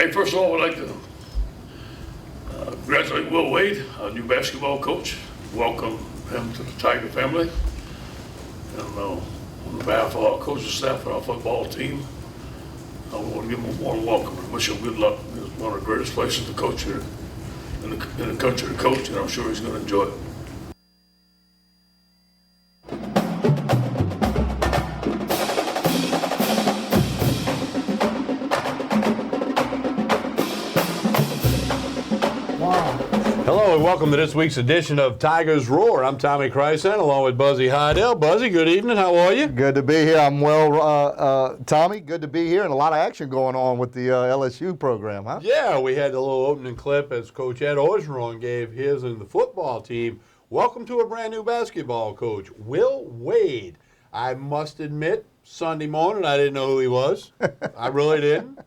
Hey, first of all, I'd like to congratulate Will Wade, our new basketball coach. Welcome him to the Tiger family. And on behalf of our coaching staff and our football team, I want to give him a warm welcome and wish him good luck. It's one of the greatest places to coach here in the country to coach, and I'm sure he's going to enjoy it. Hello and welcome to this week's edition of Tigers Roar. I'm Tommy Chrysan along with Buzzy Hydell. Buzzy, good evening. How are you? Good to be here. I'm well, Tommy. Good to be here, and a lot of action going on with the LSU program, huh? Yeah, we had a little opening clip as Coach Ed Orgeron gave his and the football team. Welcome to a brand new basketball coach, Will Wade. I must admit, Sunday morning I didn't know who he was. I really didn't.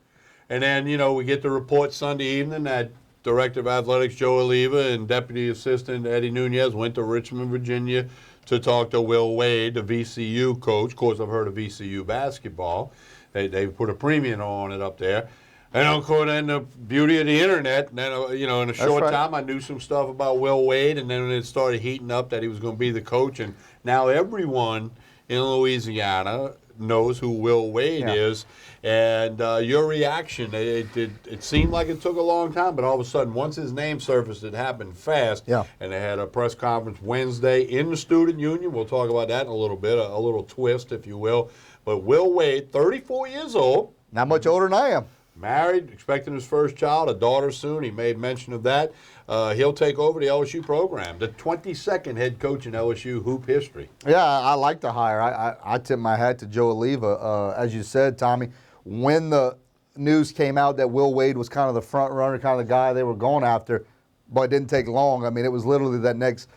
And then, we get the report Sunday evening that Director of Athletics Joe Oliva and Deputy Assistant Eddie Nunez went to Richmond, Virginia to talk to Will Wade, the VCU coach. Of course, I've heard of VCU basketball. They put a premium on it up there. And of course, then the beauty of the internet, and then, in a short time, I knew some stuff about Will Wade, and then it started heating up that he was going to be the coach. And now everyone in Louisiana knows who Will Wade is. And your reaction, it seemed like it took a long time, but all of a sudden, once his name surfaced, it happened fast. Yeah. And they had a press conference Wednesday in the student union. We'll talk about that in a little bit, a little twist, if you will. But Will Wade, 34 years old. Not much older than I am. Married, expecting his first child, a daughter soon. He made mention of that. He'll take over the LSU program, the 22nd head coach in LSU hoop history. Yeah, I like the hire. I tip my hat to Joe Oliva. As you said, Tommy, when the news came out that Will Wade was kind of the front runner, kind of the guy they were going after, but it didn't take long. I mean, it was literally that next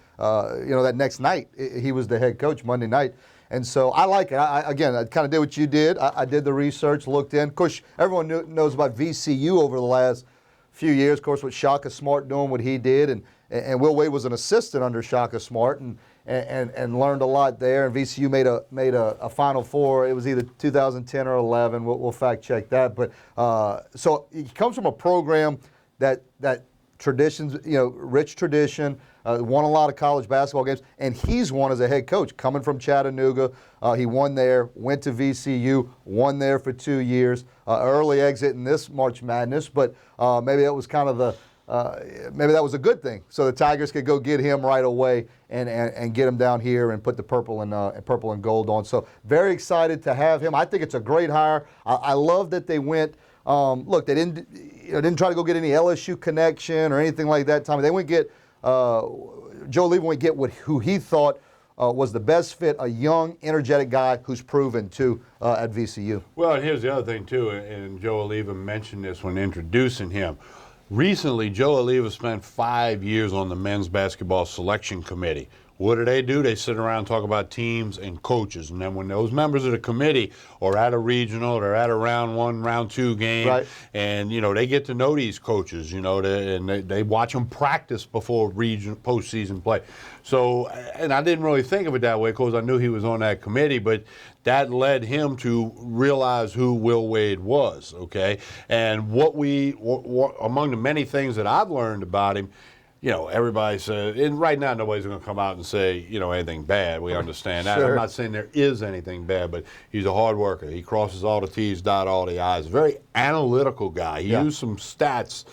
night he was the head coach, Monday night. And so I like it. I kind of did what you did. I did the research, looked in. Of course, everyone knows about VCU over the last few years. Of course, with Shaka Smart doing what he did, and Will Wade was an assistant under Shaka Smart, and learned a lot there. And VCU made a Final Four. It was either 2010 or 11. We'll fact check that. But so he comes from a program that traditions, rich tradition. Won a lot of college basketball games, and he's won as a head coach, coming from Chattanooga. He won there, went to VCU, won there for 2 years. Early exit in this March Madness, but maybe that was kind of maybe that was a good thing. So the Tigers could go get him right away and get him down here and put the purple and gold on. So very excited to have him. I think it's a great hire. I love that they went. Look, they didn't try to go get any LSU connection or anything like that, Tommy. They went get. Joe Oliva went get who he thought was the best fit, a young, energetic guy who's proven to at VCU. Well, and here's the other thing, too, and Joe Oliva mentioned this when introducing him. Recently, Joe Oliva spent 5 years on the men's basketball selection committee. What do? They sit around and talk about teams and coaches. And then when those members of the committee are at a regional or at a round 1, round 2 game, right, and, they get to know these coaches, and they watch them practice before postseason play. So, and I didn't really think of it that way because I knew he was on that committee, but that led him to realize who Will Wade was, okay? And what among the many things that I've learned about him, everybody says, and right now nobody's going to come out and say, anything bad. We understand that. Sure. I'm not saying there is anything bad, but he's a hard worker. He crosses all the T's, dot all the I's. Very analytical guy. He used some stats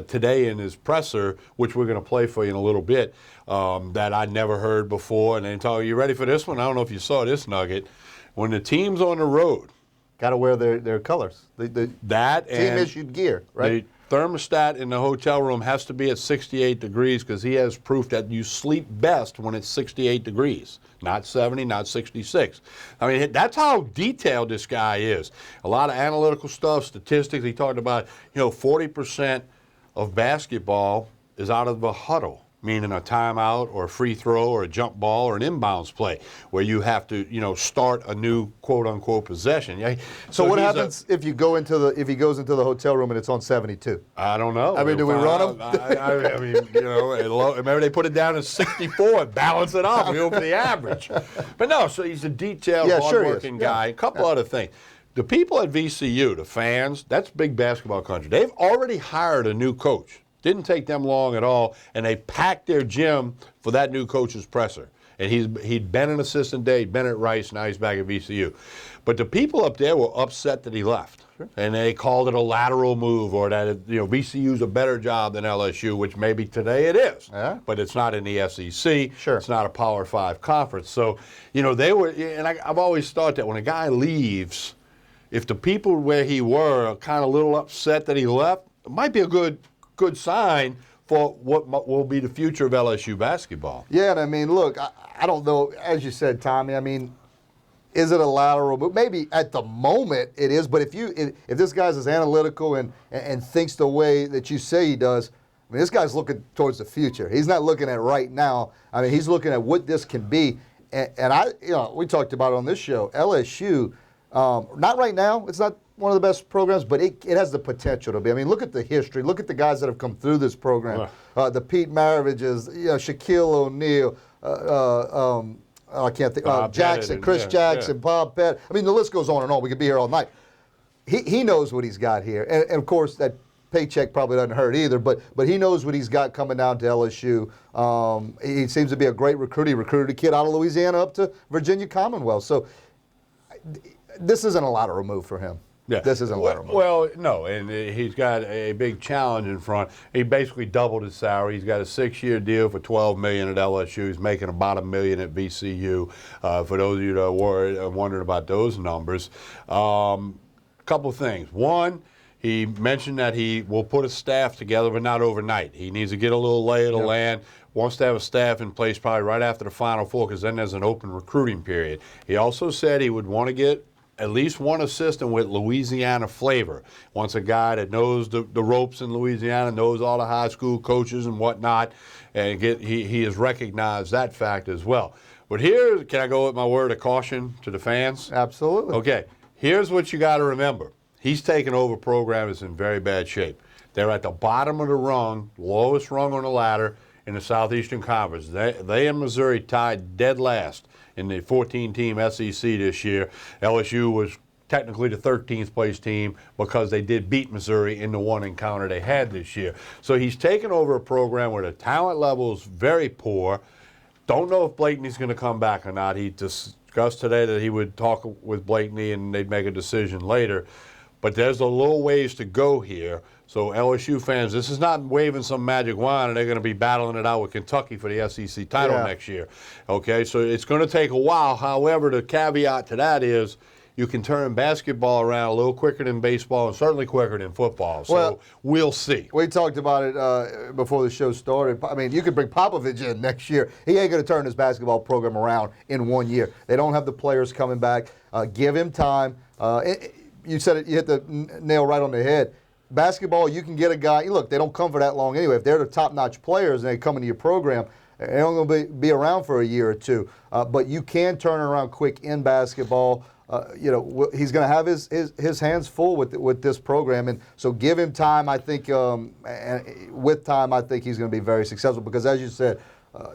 today in his presser, which we're going to play for you in a little bit, that I'd never heard before. And then tell you ready for this one? I don't know if you saw this nugget. When the team's on the road, got to wear their colors. The team-issued gear, right? The thermostat in the hotel room has to be at 68 degrees because he has proof that you sleep best when it's 68 degrees, not 70, not 66. I mean, that's how detailed this guy is. A lot of analytical stuff, statistics. He talked about, 40% of basketball is out of the huddle, meaning a timeout or a free throw or a jump ball or an inbounds play where you have to, start a new quote-unquote possession. So what happens if he goes into the hotel room and it's on 72? I don't know. I mean, do we run him? I mean, maybe they put it down to 64 and balance it off. We go for the average. But no, so he's a detailed, hardworking guy. A couple other things. the people at VCU, the fans, that's big basketball country. They've already hired a new coach. Didn't take them long at all, and they packed their gym for that new coach's presser. And he'd been an assistant there, he'd been at Rice, now he's back at VCU. But the people up there were upset that he left. Sure. And they called it a lateral move, or that VCU's a better job than LSU, which maybe today it is. Yeah. But it's not in the SEC. Sure. It's not a Power 5 conference. So, they were, and I've always thought that when a guy leaves, if the people where he were are kind of a little upset that he left, it might be a good sign for what will be the future of LSU basketball. Yeah, and I mean, look, I don't know, as you said, Tommy, I mean, is it a lateral move? Maybe at the moment it is, but if this guy's as analytical and thinks the way that you say he does, I mean, this guy's looking towards the future. He's not looking at right now. I mean, he's looking at what this can be. And we talked about it on this show, LSU, not right now. It's not one of the best programs, but it has the potential to be. I mean, look at the history. Look at the guys that have come through this program. The Pete Maraviges, Shaquille O'Neal, I can't think. Jackson, Chris Jackson, Bob Pettit. I mean, the list goes on and on. We could be here all night. He knows what he's got here, and of course that paycheck probably doesn't hurt either. But he knows what he's got coming down to LSU. He seems to be a great recruiter. He recruited a kid out of Louisiana up to Virginia Commonwealth. So this isn't a lateral move for him. Yeah. This isn't a lateral move. Well, no, and he's got a big challenge in front. He basically doubled his salary. He's got a 6-year deal for $12 million at LSU. He's making about $1 million at VCU. For those of you that are wondering about those numbers, a couple of things. One, he mentioned that he will put a staff together, but not overnight. He needs to get a little lay of the land. Wants to have a staff in place probably right after the Final Four, because then there's an open recruiting period. He also said he would want to get at least one assistant with Louisiana flavor. Wants a guy that knows the ropes in Louisiana, knows all the high school coaches and whatnot, and he has recognized that fact as well. But here, can I go with my word of caution to the fans? Absolutely. Okay, here's what you got to remember. He's taken over a program that's in very bad shape. They're at the bottom of the rung, lowest rung on the ladder in the Southeastern Conference. They and Missouri tied dead last in the 14-team SEC this year. LSU was technically the 13th place team because they did beat Missouri in the one encounter they had this year. So he's taken over a program where the talent level is very poor. Don't know if Blakeney's going to come back or not. He discussed today that he would talk with Blakeney and they'd make a decision later. But there's a little ways to go here. So LSU fans, this is not waving some magic wand and they're going to be battling it out with Kentucky for the SEC title next year. Okay, so it's going to take a while. However, the caveat to that is you can turn basketball around a little quicker than baseball and certainly quicker than football. So we'll see. We talked about it before the show started. I mean, you could bring Popovich in next year. He ain't going to turn his basketball program around in 1 year. They don't have the players coming back. Give him time. You said it. You hit the nail right on the head. Basketball, you can get a guy. Look, they don't come for that long anyway. If they're the top-notch players and they come into your program, they're only going to be around for a year or two. But you can turn it around quick in basketball. He's going to have his hands full with this program, and so give him time. I think, and with time, I think he's going to be very successful because, as you said,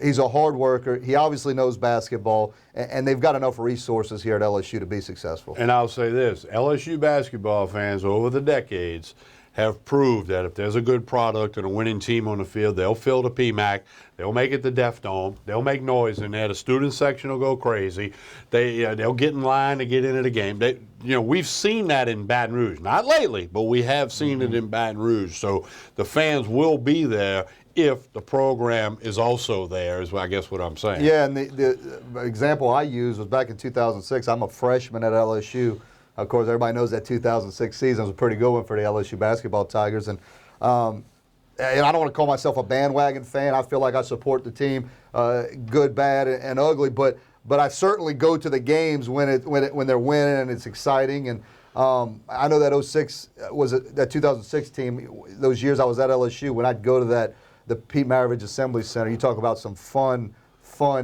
he's a hard worker. He obviously knows basketball, and they've got enough resources here at LSU to be successful. And I'll say this, LSU basketball fans over the decades have proved that if there's a good product and a winning team on the field, they'll fill the PMAC, they'll make it the Def Dome, they'll make noise in there, the student section will go crazy, they'll get in line to get into the game. We've seen that in Baton Rouge, not lately, but we have seen it in Baton Rouge. So the fans will be there if the program is also there, is I guess what I'm saying. Yeah, and the example I used was back in 2006. I'm a freshman at LSU. Of course, everybody knows that 2006 season was a pretty good one for the LSU basketball Tigers. And I don't want to call myself a bandwagon fan. I feel like I support the team, good, bad, and ugly. But I certainly go to the games when they're winning and it's exciting. And I know that 06 was that 2006 team. Those years I was at LSU, when I'd go to the Pete Maravich Assembly Center, you talk about some fun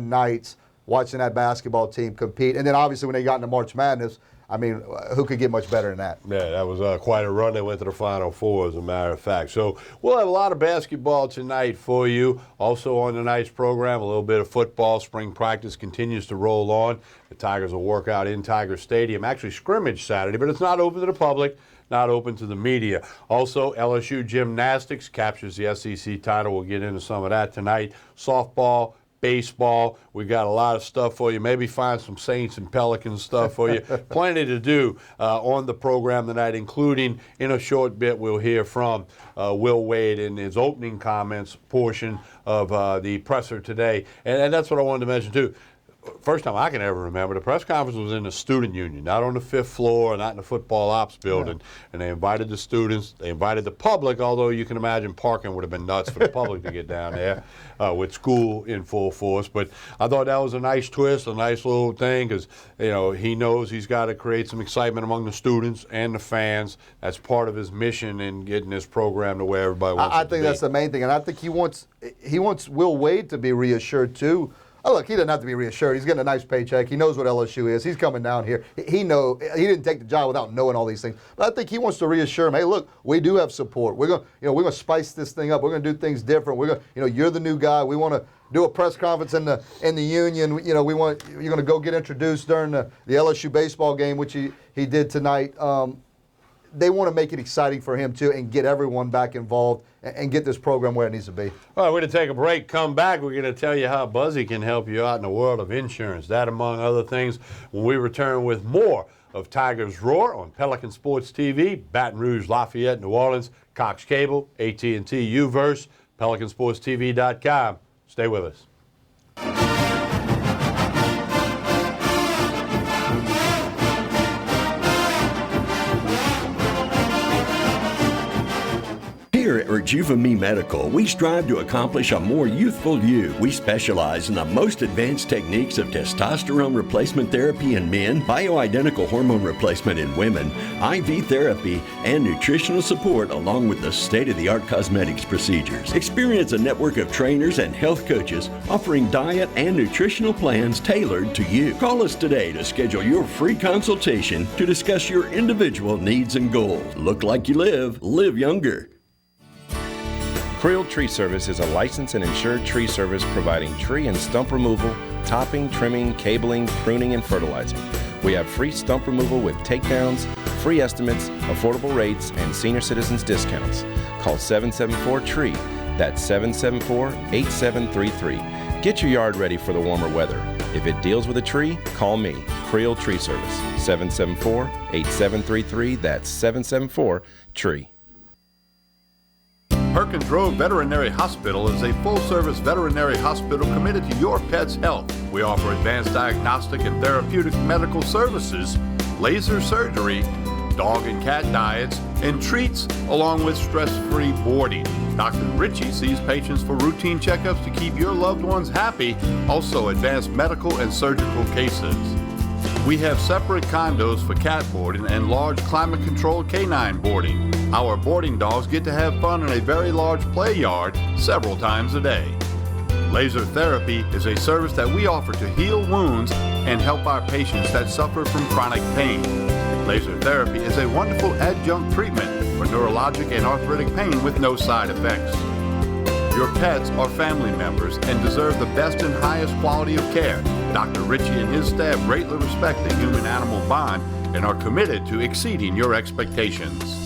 nights watching that basketball team compete. And then obviously when they got into March Madness, I mean, who could get much better than that? Yeah, that was quite a run. They went to the Final Four, as a matter of fact. So we'll have a lot of basketball tonight for you. Also on tonight's program, a little bit of football. Spring practice continues to roll on. The Tigers will work out in Tiger Stadium, actually scrimmage Saturday, but it's not open to the public, not open to the media. Also, LSU gymnastics captures the SEC title. We'll get into some of that tonight. Softball, baseball, we got a lot of stuff for you. Maybe find some Saints and Pelicans stuff for you. Plenty to do on the program tonight, including in a short bit we'll hear from Will Wade in his opening comments portion of the presser today. And that's what I wanted to mention too. First time I can ever remember, the press conference was in the student union, not on the 5th floor, not in the football ops building. Yeah. And they invited the students, they invited the public, although you can imagine parking would have been nuts for the public to get down there with school in full force. But I thought that was a nice twist, a nice little thing, because he knows he's got to create some excitement among the students and the fans. That's part of his mission in getting this program to where everybody wants it to be. I think that's the main thing, and I think he wants Will Wade to be reassured too. Oh, look, he doesn't have to be reassured. He's getting a nice paycheck. He knows what LSU is. He's coming down here. He didn't take the job without knowing all these things. But I think he wants to reassure him. Hey, look, we do have support. We're gonna spice this thing up. We're gonna do things different. We're gonna, you're the new guy. We want to do a press conference in the union. You're gonna go get introduced during the LSU baseball game, which he did tonight. They want to make it exciting for him too, and get everyone back involved and get this program where it needs to be. All right, we're going to take a break. Come back, we're going to tell you how Buzzy can help you out in the world of insurance. That, among other things, when we return with more of Tigers Roar on Pelican Sports TV, Baton Rouge, Lafayette, New Orleans, Cox Cable, AT&T, UVerse, PelicanSportsTV.com. Stay with us. Here at Rejuva-Me Medical, we strive to accomplish a more youthful you. We specialize in the most advanced techniques of testosterone replacement therapy in men, bioidentical hormone replacement in women, IV therapy, and nutritional support, along with the state-of-the-art cosmetics procedures. Experience a network of trainers and health coaches offering diet and nutritional plans tailored to you. Call us today to schedule your free consultation to discuss your individual needs and goals. Look like you live younger. Creel Tree Service is a licensed and insured tree service providing tree and stump removal, topping, trimming, cabling, pruning, and fertilizing. We have free stump removal with takedowns, free estimates, affordable rates, and senior citizens discounts. Call 774-TREE. That's 774-8733. Get your yard ready for the warmer weather. If it deals with a tree, call me, Creel Tree Service, 774-8733. That's 774-TREE. Perkins Road Veterinary Hospital is a full-service veterinary hospital committed to your pet's health. We offer advanced diagnostic and therapeutic medical services, laser surgery, dog and cat diets, and treats, along with stress-free boarding. Dr. Ritchie sees patients for routine checkups to keep your loved ones happy, also advanced medical and surgical cases. We have separate condos for cat boarding and large climate-controlled canine boarding. Our boarding dogs get to have fun in a very large play yard several times a day. Laser therapy is a service that we offer to heal wounds and help our patients that suffer from chronic pain. Laser therapy is a wonderful adjunct treatment for neurologic and arthritic pain with no side effects. Your pets are family members and deserve the best and highest quality of care. Dr. Ritchie and his staff greatly respect the human-animal bond and are committed to exceeding your expectations.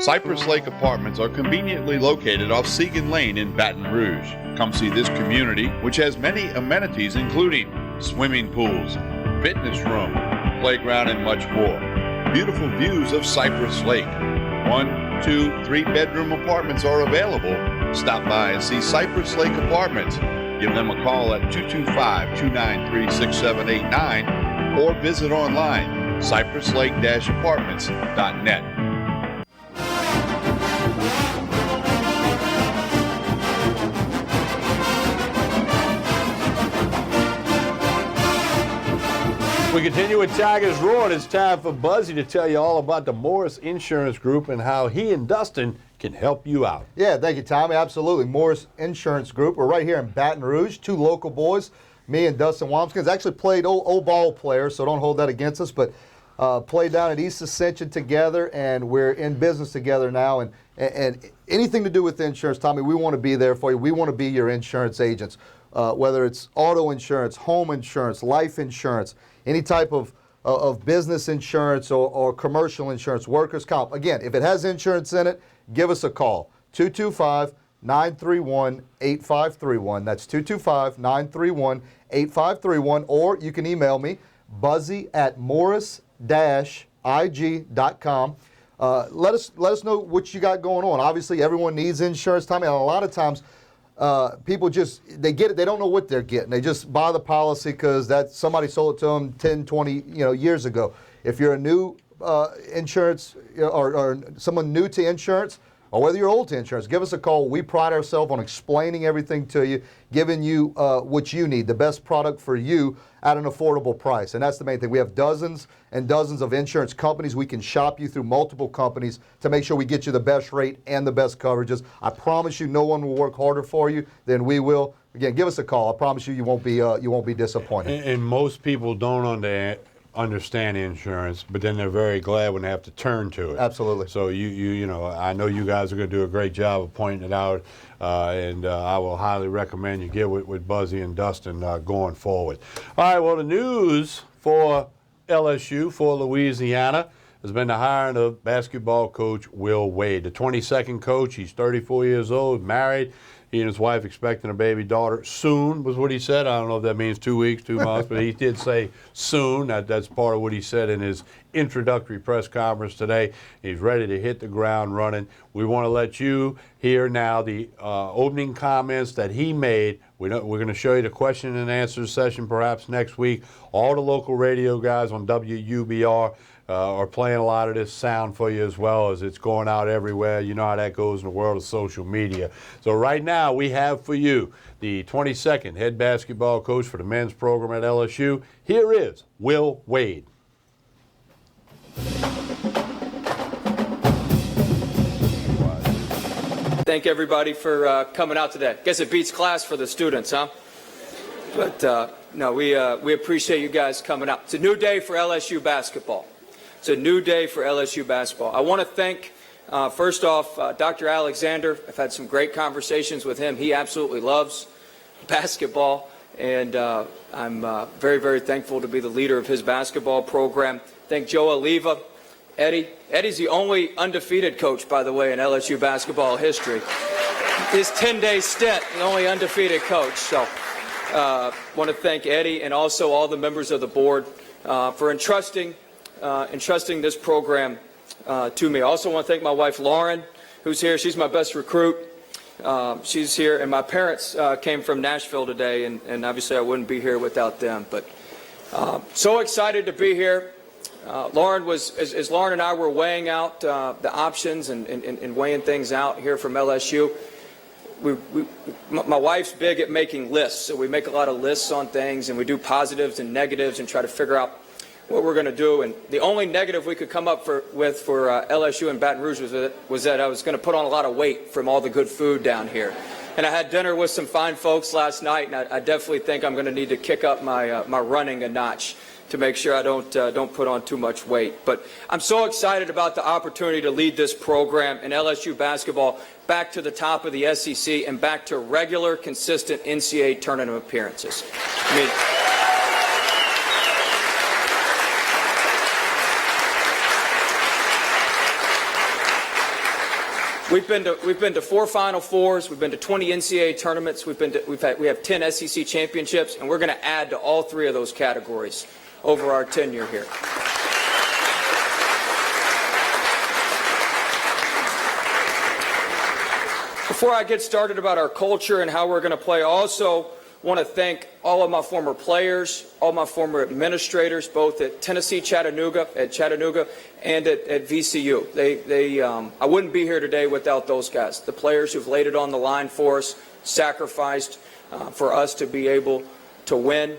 Cypress Lake Apartments are conveniently located off Segan Lane in Baton Rouge. Come see this community, which has many amenities including swimming pools, fitness room, playground, and much more. Beautiful views of Cypress Lake. 1, 2, 3-bedroom apartments are available. Stop by and see Cypress Lake Apartments. Give them a call at 225-293-6789 or visit online cypresslake-apartments.net. We continue with Tigers Roar, and it's time for Buzzy to tell you all about the Morris Insurance Group and how he and Dustin can help you out. Yeah, thank you, Tommy. Absolutely. Morris Insurance Group. We're right here in Baton Rouge, two local boys, me and Dustin Wamskins. Actually played old ball players, so don't hold that against us, but played down at East Ascension together, and we're in business together now. And anything to do with insurance, Tommy, we want to be there for you. We want to be your insurance agents, whether it's auto insurance, home insurance, life insurance, any type of business insurance or commercial insurance, workers' comp. Again, if it has insurance in it, give us a call, 225-931-8531. That's 225-931-8531. Or you can email me, buzzy@morris-ig.com. Let us know what you got going on. Obviously, everyone needs insurance, Tommy, and a lot of times people they get it, they don't know what they're getting. They just buy the policy because somebody sold it to them 10, 20 years ago. If you're a new insurance or someone new to insurance, or whether you're old to insurance, give us a call. We pride ourselves on explaining everything to you, giving you what you need, the best product for you at an affordable price. And that's the main thing. We have dozens and dozens of insurance companies. We can shop you through multiple companies to make sure we get you the best rate and the best coverages. I promise you no one will work harder for you than we will. Again, give us a call. I promise you won't be disappointed. And most people don't understand insurance, but then they're very glad when they have to turn to it. Absolutely. So you know, I know you guys are going to do a great job of pointing it out, and I will highly recommend you get with Buzzy and Dustin going forward. All right, well, the news for LSU, for Louisiana, has been the hiring of basketball coach Will Wade, the 22nd coach. He's 34 years old, married. He and his wife expecting a baby daughter soon, was what he said. I don't know if that means 2 weeks, 2 months, but he did say soon. That's part of what he said in his introductory press conference today. He's ready to hit the ground running. We want to let you hear now the opening comments that he made. We're going to show you the question and answer session perhaps next week. All the local radio guys on WUBR are playing a lot of this sound for you as well, as it's going out everywhere. You know how that goes in the world of social media. So right now we have for you the 22nd head basketball coach for the men's program at LSU. Here is Will Wade. Thank everybody for coming out today. Guess it beats class for the students, huh? But no, we appreciate you guys coming out. It's a new day for LSU basketball. It's a new day for LSU basketball. I want to thank, first off, Dr. Alexander. I've had some great conversations with him. He absolutely loves basketball, and I'm very, very thankful to be the leader of his basketball program. Thank Joe Oliva, Eddie. Eddie's the only undefeated coach, by the way, in LSU basketball history. His 10-day stint, the only undefeated coach. So want to thank Eddie and also all the members of the board for entrusting this program to me. I also want to thank my wife, Lauren, who's here. She's my best recruit. She's here, and my parents came from Nashville today, and obviously I wouldn't be here without them. But so excited to be here. Lauren as Lauren and I were weighing out the options and weighing things out here from LSU, my wife's big at making lists, so we make a lot of lists on things, and we do positives and negatives and try to figure out what we're going to do. And the only negative we could come up with for LSU and Baton Rouge was that I was going to put on a lot of weight from all the good food down here. And I had dinner with some fine folks last night, and I definitely think I'm going to need to kick up my running a notch to make sure I don't put on too much weight. But I'm so excited about the opportunity to lead this program in LSU basketball back to the top of the SEC and back to regular, consistent NCAA tournament appearances. I mean, We've been to 4 Final Fours. We've been to 20 NCAA tournaments. We have 10 SEC championships, and we're going to add to all 3 of those categories over our tenure here. Before I get started about our culture and how we're going to play, I also want to thank all of my former players, all my former administrators, both at Chattanooga, and at VCU. I wouldn't be here today without those guys, the players who've laid it on the line for us, sacrificed for us to be able to win,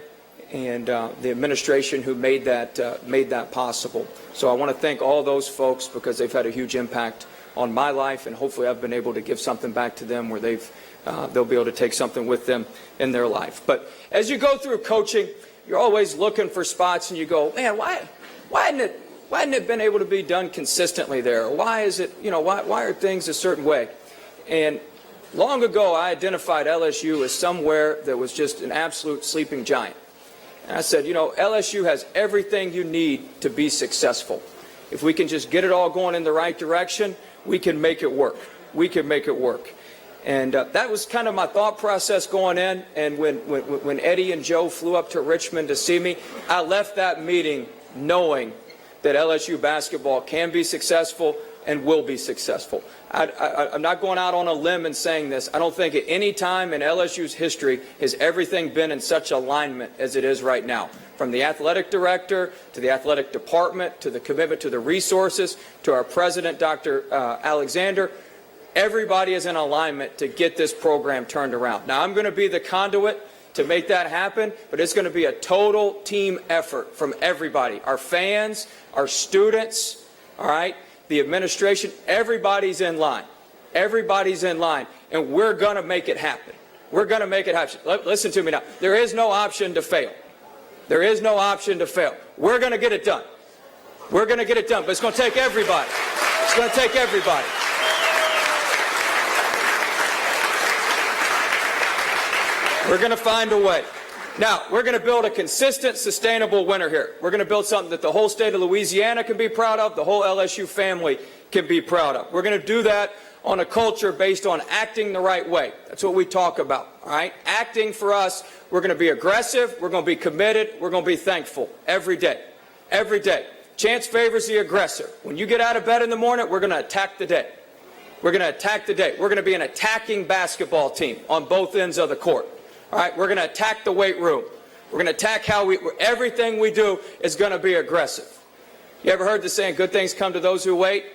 and the administration who made that possible. So I want to thank all those folks because they've had a huge impact on my life, and hopefully I've been able to give something back to them where they'll be able to take something with them in their life. But as you go through coaching, you're always looking for spots, and you go, man, why hadn't it been able to be done consistently there? Why is it, why are things a certain way? And long ago, I identified LSU as somewhere that was just an absolute sleeping giant. And I said, LSU has everything you need to be successful. If we can just get it all going in the right direction, we can make it work. We can make it work. And that was kind of my thought process going in. And when Eddie and Joe flew up to Richmond to see me, I left that meeting knowing that LSU basketball can be successful and will be successful. I'm not going out on a limb and saying this. I don't think at any time in LSU's history has everything been in such alignment as it is right now. From the athletic director to the athletic department to the commitment to the resources to our president, Dr. Alexander, everybody is in alignment to get this program turned around. Now, I'm going to be the conduit to make that happen, but it's going to be a total team effort from everybody, our fans, our students, all right, the administration. Everybody's in line. Everybody's in line, and we're going to make it happen. We're going to make it happen. Listen to me now. There is no option to fail. There is no option to fail. We're going to get it done. We're going to get it done, but it's going to take everybody. It's going to take everybody. We're going to find a way. Now, we're going to build a consistent, sustainable winner here. We're going to build something that the whole state of Louisiana can be proud of, the whole LSU family can be proud of. We're going to do that on a culture based on acting the right way. That's what we talk about, all right? Acting for us, we're going to be aggressive, we're going to be committed, we're going to be thankful every day. Every day. Chance favors the aggressor. When you get out of bed in the morning, we're going to attack the day. We're going to attack the day. We're going to be an attacking basketball team on both ends of the court. All right, we're going to attack the weight room. We're going to attack everything we do is going to be aggressive. You ever heard the saying, good things come to those who wait?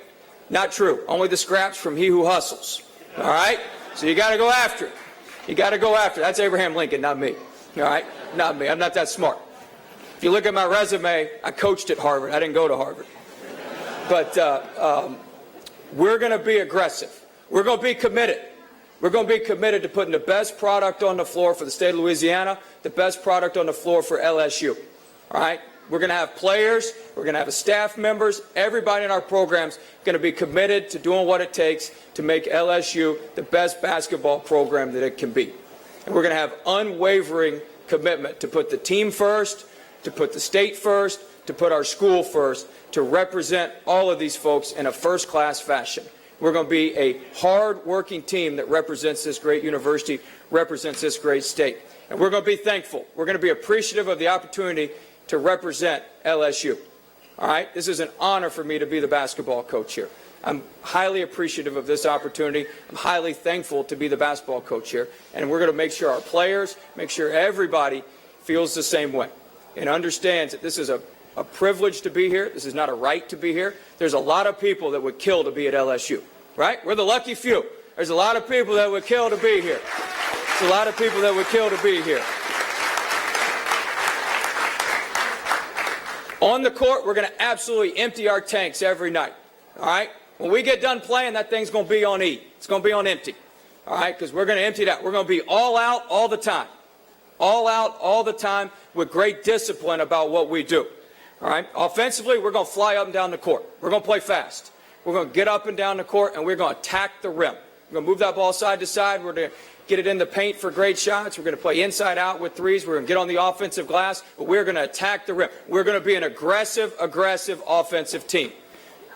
Not true. Only the scraps from he who hustles. All right? So you got to go after it. You got to go after it. That's Abraham Lincoln, not me. All right? Not me. I'm not that smart. If you look at my resume, I coached at Harvard. I didn't go to Harvard. But we're going to be aggressive. We're going to be committed. We're going to be committed to putting the best product on the floor for the state of Louisiana, the best product on the floor for LSU. All right? We're going to have players. We're going to have staff members. Everybody in our program's going to be committed to doing what it takes to make LSU the best basketball program that it can be. And we're going to have unwavering commitment to put the team first, to put the state first, to put our school first, to represent all of these folks in a first-class fashion. We're going to be a hard-working team that represents this great university, represents this great state. And we're going to be thankful. We're going to be appreciative of the opportunity to represent LSU. All right? This is an honor for me to be the basketball coach here. I'm highly appreciative of this opportunity. I'm highly thankful to be the basketball coach here. And we're going to make sure our players, make sure everybody feels the same way and understands that this is a privilege to be here. This is not a right to be here. There's a lot of people that would kill to be at LSU, right? We're the lucky few. There's a lot of people that would kill to be here. There's a lot of people that would kill to be here. On the court, we're going to absolutely empty our tanks every night, all right? When we get done playing, that thing's going to be on E. It's going to be on empty, all right? Because we're going to empty that. We're going to be all out all the time. All out all the time with great discipline about what we do. All right. Offensively, we're going to fly up and down the court. We're going to play fast. We're going to get up and down the court, and we're going to attack the rim. We're going to move that ball side to side. We're going to get it in the paint for great shots. We're going to play inside out with threes. We're going to get on the offensive glass, but we're going to attack the rim. We're going to be an aggressive offensive team.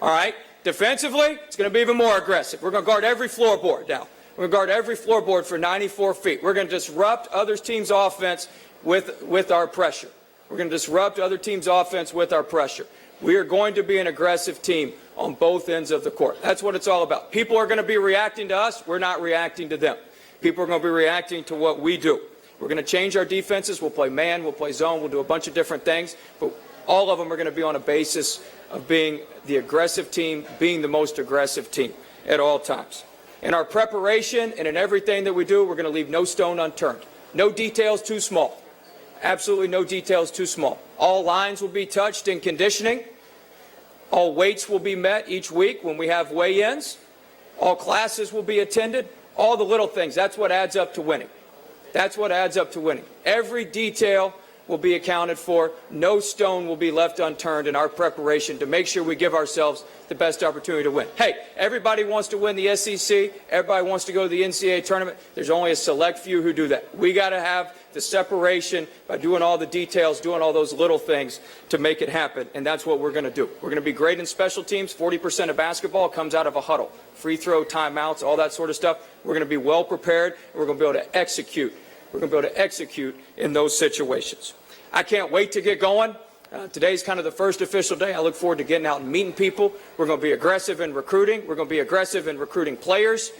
All right. Defensively, it's going to be even more aggressive. We're going to guard every floorboard now. We're going to guard every floorboard for 94 feet. We're going to disrupt other teams' offense with our pressure. We're going to disrupt other teams' offense with our pressure. We are going to be an aggressive team on both ends of the court. That's what it's all about. People are going to be reacting to us. We're not reacting to them. People are going to be reacting to what we do. We're going to change our defenses. We'll play man. We'll play zone. We'll do a bunch of different things. But all of them are going to be on a basis of being the aggressive team, being the most aggressive team at all times. In our preparation and in everything that we do, we're going to leave no stone unturned. No details too small. Absolutely no details too small. All lines will be touched in conditioning. All weights will be met each week when we have weigh-ins. All classes will be attended. All the little things. That's what adds up to winning. That's what adds up to winning. Every detail will be accounted for. No stone will be left unturned in our preparation to make sure we give ourselves the best opportunity to win. Hey, everybody wants to win the SEC. Everybody wants to go to the NCAA tournament. There's only a select few who do that. We got to have the separation by doing all the details, doing all those little things to make it happen, and that's what we're going to do. We're going to be great in special teams. 40% of basketball comes out of a huddle. Free throw, timeouts, all that sort of stuff. We're going to be well prepared, and we're going to be able to execute. We're going to be able to execute in those situations. I can't wait to get going. Today's kind of the first official day. I look forward to getting out and meeting people. We're going to be aggressive in recruiting. We're going to be aggressive in recruiting players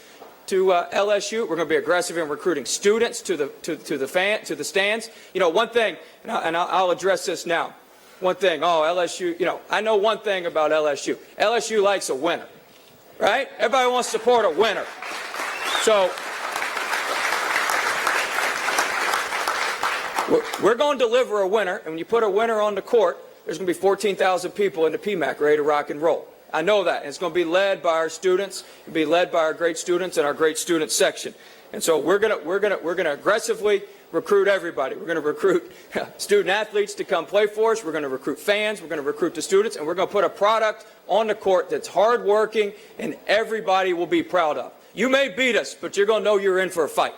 to LSU. We're going to be aggressive in recruiting students to the stands. You know, one thing, and I'll address this now. One thing, LSU, I know one thing about LSU. LSU likes a winner, right? Everybody wants to support a winner. So we're going to deliver a winner, and when you put a winner on the court, there's going to be 14,000 people in the PMAC ready to rock and roll. I know that. And it's going to be led by our students. It'll be led by our great students and our great student section. And so we're going to aggressively recruit everybody. We're going to recruit student athletes to come play for us. We're going to recruit fans. We're going to recruit the students, and we're going to put a product on the court that's hardworking and everybody will be proud of. You may beat us, but you're going to know you're in for a fight.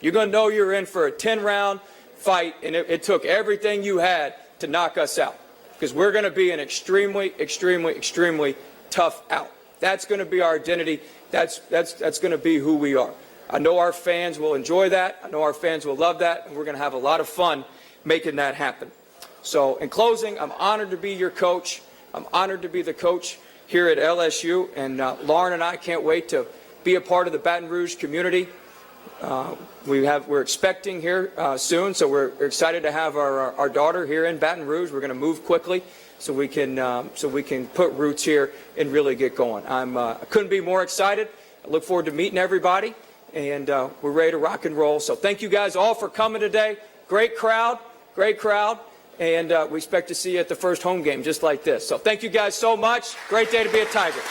You're going to know you're in for a 10-round fight, and it took everything you had to knock us out, because we're going to be an extremely, extremely, extremely tough out. That's going to be our identity. That's going to be who we are. I know our fans will enjoy that. I know our fans will love that, and we're going to have a lot of fun making that happen. So in closing, I'm honored to be your coach. I'm honored to be the coach here at LSU, and Lauren and I can't wait to be a part of the Baton Rouge community. We're expecting here soon, so we're excited to have our daughter here in Baton Rouge. We're going to move quickly so we can put roots here and really get going. I couldn't be more excited. I look forward to meeting everybody, and we're ready to rock and roll. So thank you guys all for coming today. Great crowd, and we expect to see you at the first home game just like this. So thank you guys so much. Great day to be a Tiger.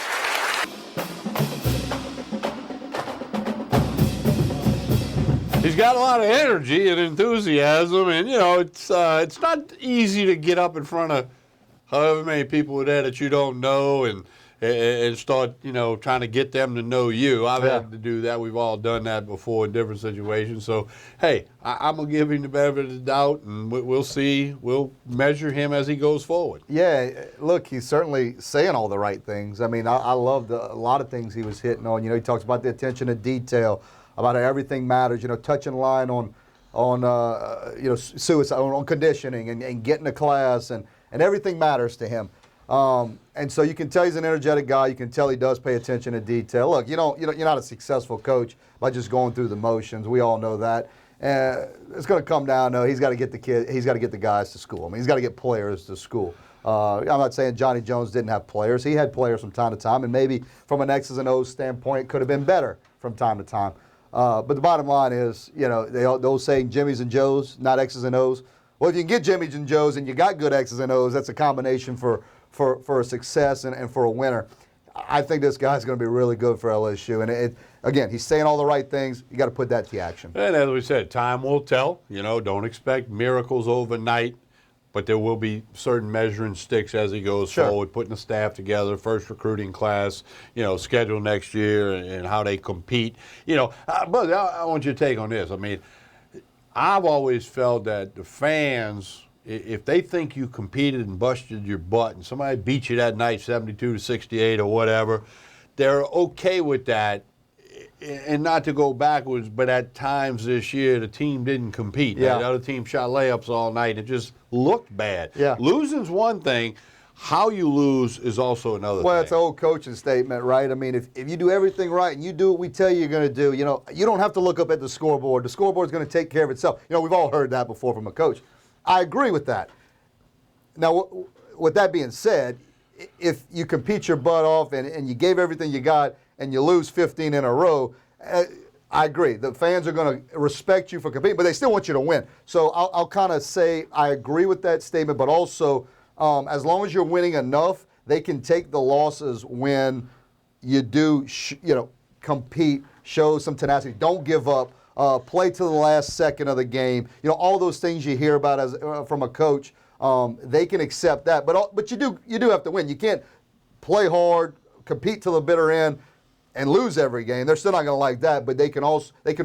He's got a lot of energy and enthusiasm, and it's not easy to get up in front of however many people are there that you don't know and start trying to get them to know you. I've had to do that. We've all done that before in different situations. So hey, I'm gonna give him the benefit of the doubt, and we'll see. We'll measure him as he goes forward. Yeah, look, he's certainly saying all the right things. I mean, I loved a lot of things he was hitting on. He talks about the attention to detail, about how everything matters, touching line on suicide, on conditioning and getting to class, and everything matters to him. And so you can tell he's an energetic guy. You can tell he does pay attention to detail. Look, you're not a successful coach by just going through the motions. We all know that. It's going to come down to he's got to get the guys to school. I mean, he's got to get players to school. I'm not saying Johnny Jones didn't have players. He had players from time to time, and maybe from an X's and O's standpoint, it could have been better from time to time. But the bottom line is, those saying Jimmys and Joes, not X's and O's. Well, if you can get Jimmys and Joes and you got good X's and O's, that's a combination for a success and for a winner. I think this guy's going to be really good for LSU. And again, he's saying all the right things. You got to put that to action. And as we said, time will tell. Don't expect miracles overnight, but there will be certain measuring sticks as he goes forward, putting the staff together, first recruiting class, schedule next year and how they compete. But I want your take on this. I mean, I've always felt that the fans, if they think you competed and busted your butt and somebody beat you that night 72-68 or whatever, they're okay with that. And not to go backwards, but at times this year the team didn't compete. Yeah. The other team shot layups all night. It just looked bad. Yeah. Losing's one thing. How you lose is also another Well, thing. it's an old coaching statement, right? I mean, if you do everything right and you do what we tell you you're going to do, you don't have to look up at the scoreboard. The scoreboard's going to take care of itself. We've all heard that before from a coach. I agree with that. Now, with that being said, if you compete your butt off and you gave everything you got and you lose 15 in a row, I agree. The fans are going to respect you for competing, but they still want you to win. So I'll kind of say I agree with that statement, but also as long as you're winning enough, they can take the losses when you do, compete, show some tenacity. Don't give up. Play to the last second of the game. All those things you hear about from a coach, they can accept that. But you do have to win. You can't play hard, compete to the bitter end, and lose every game. They're still not going to like that, but they can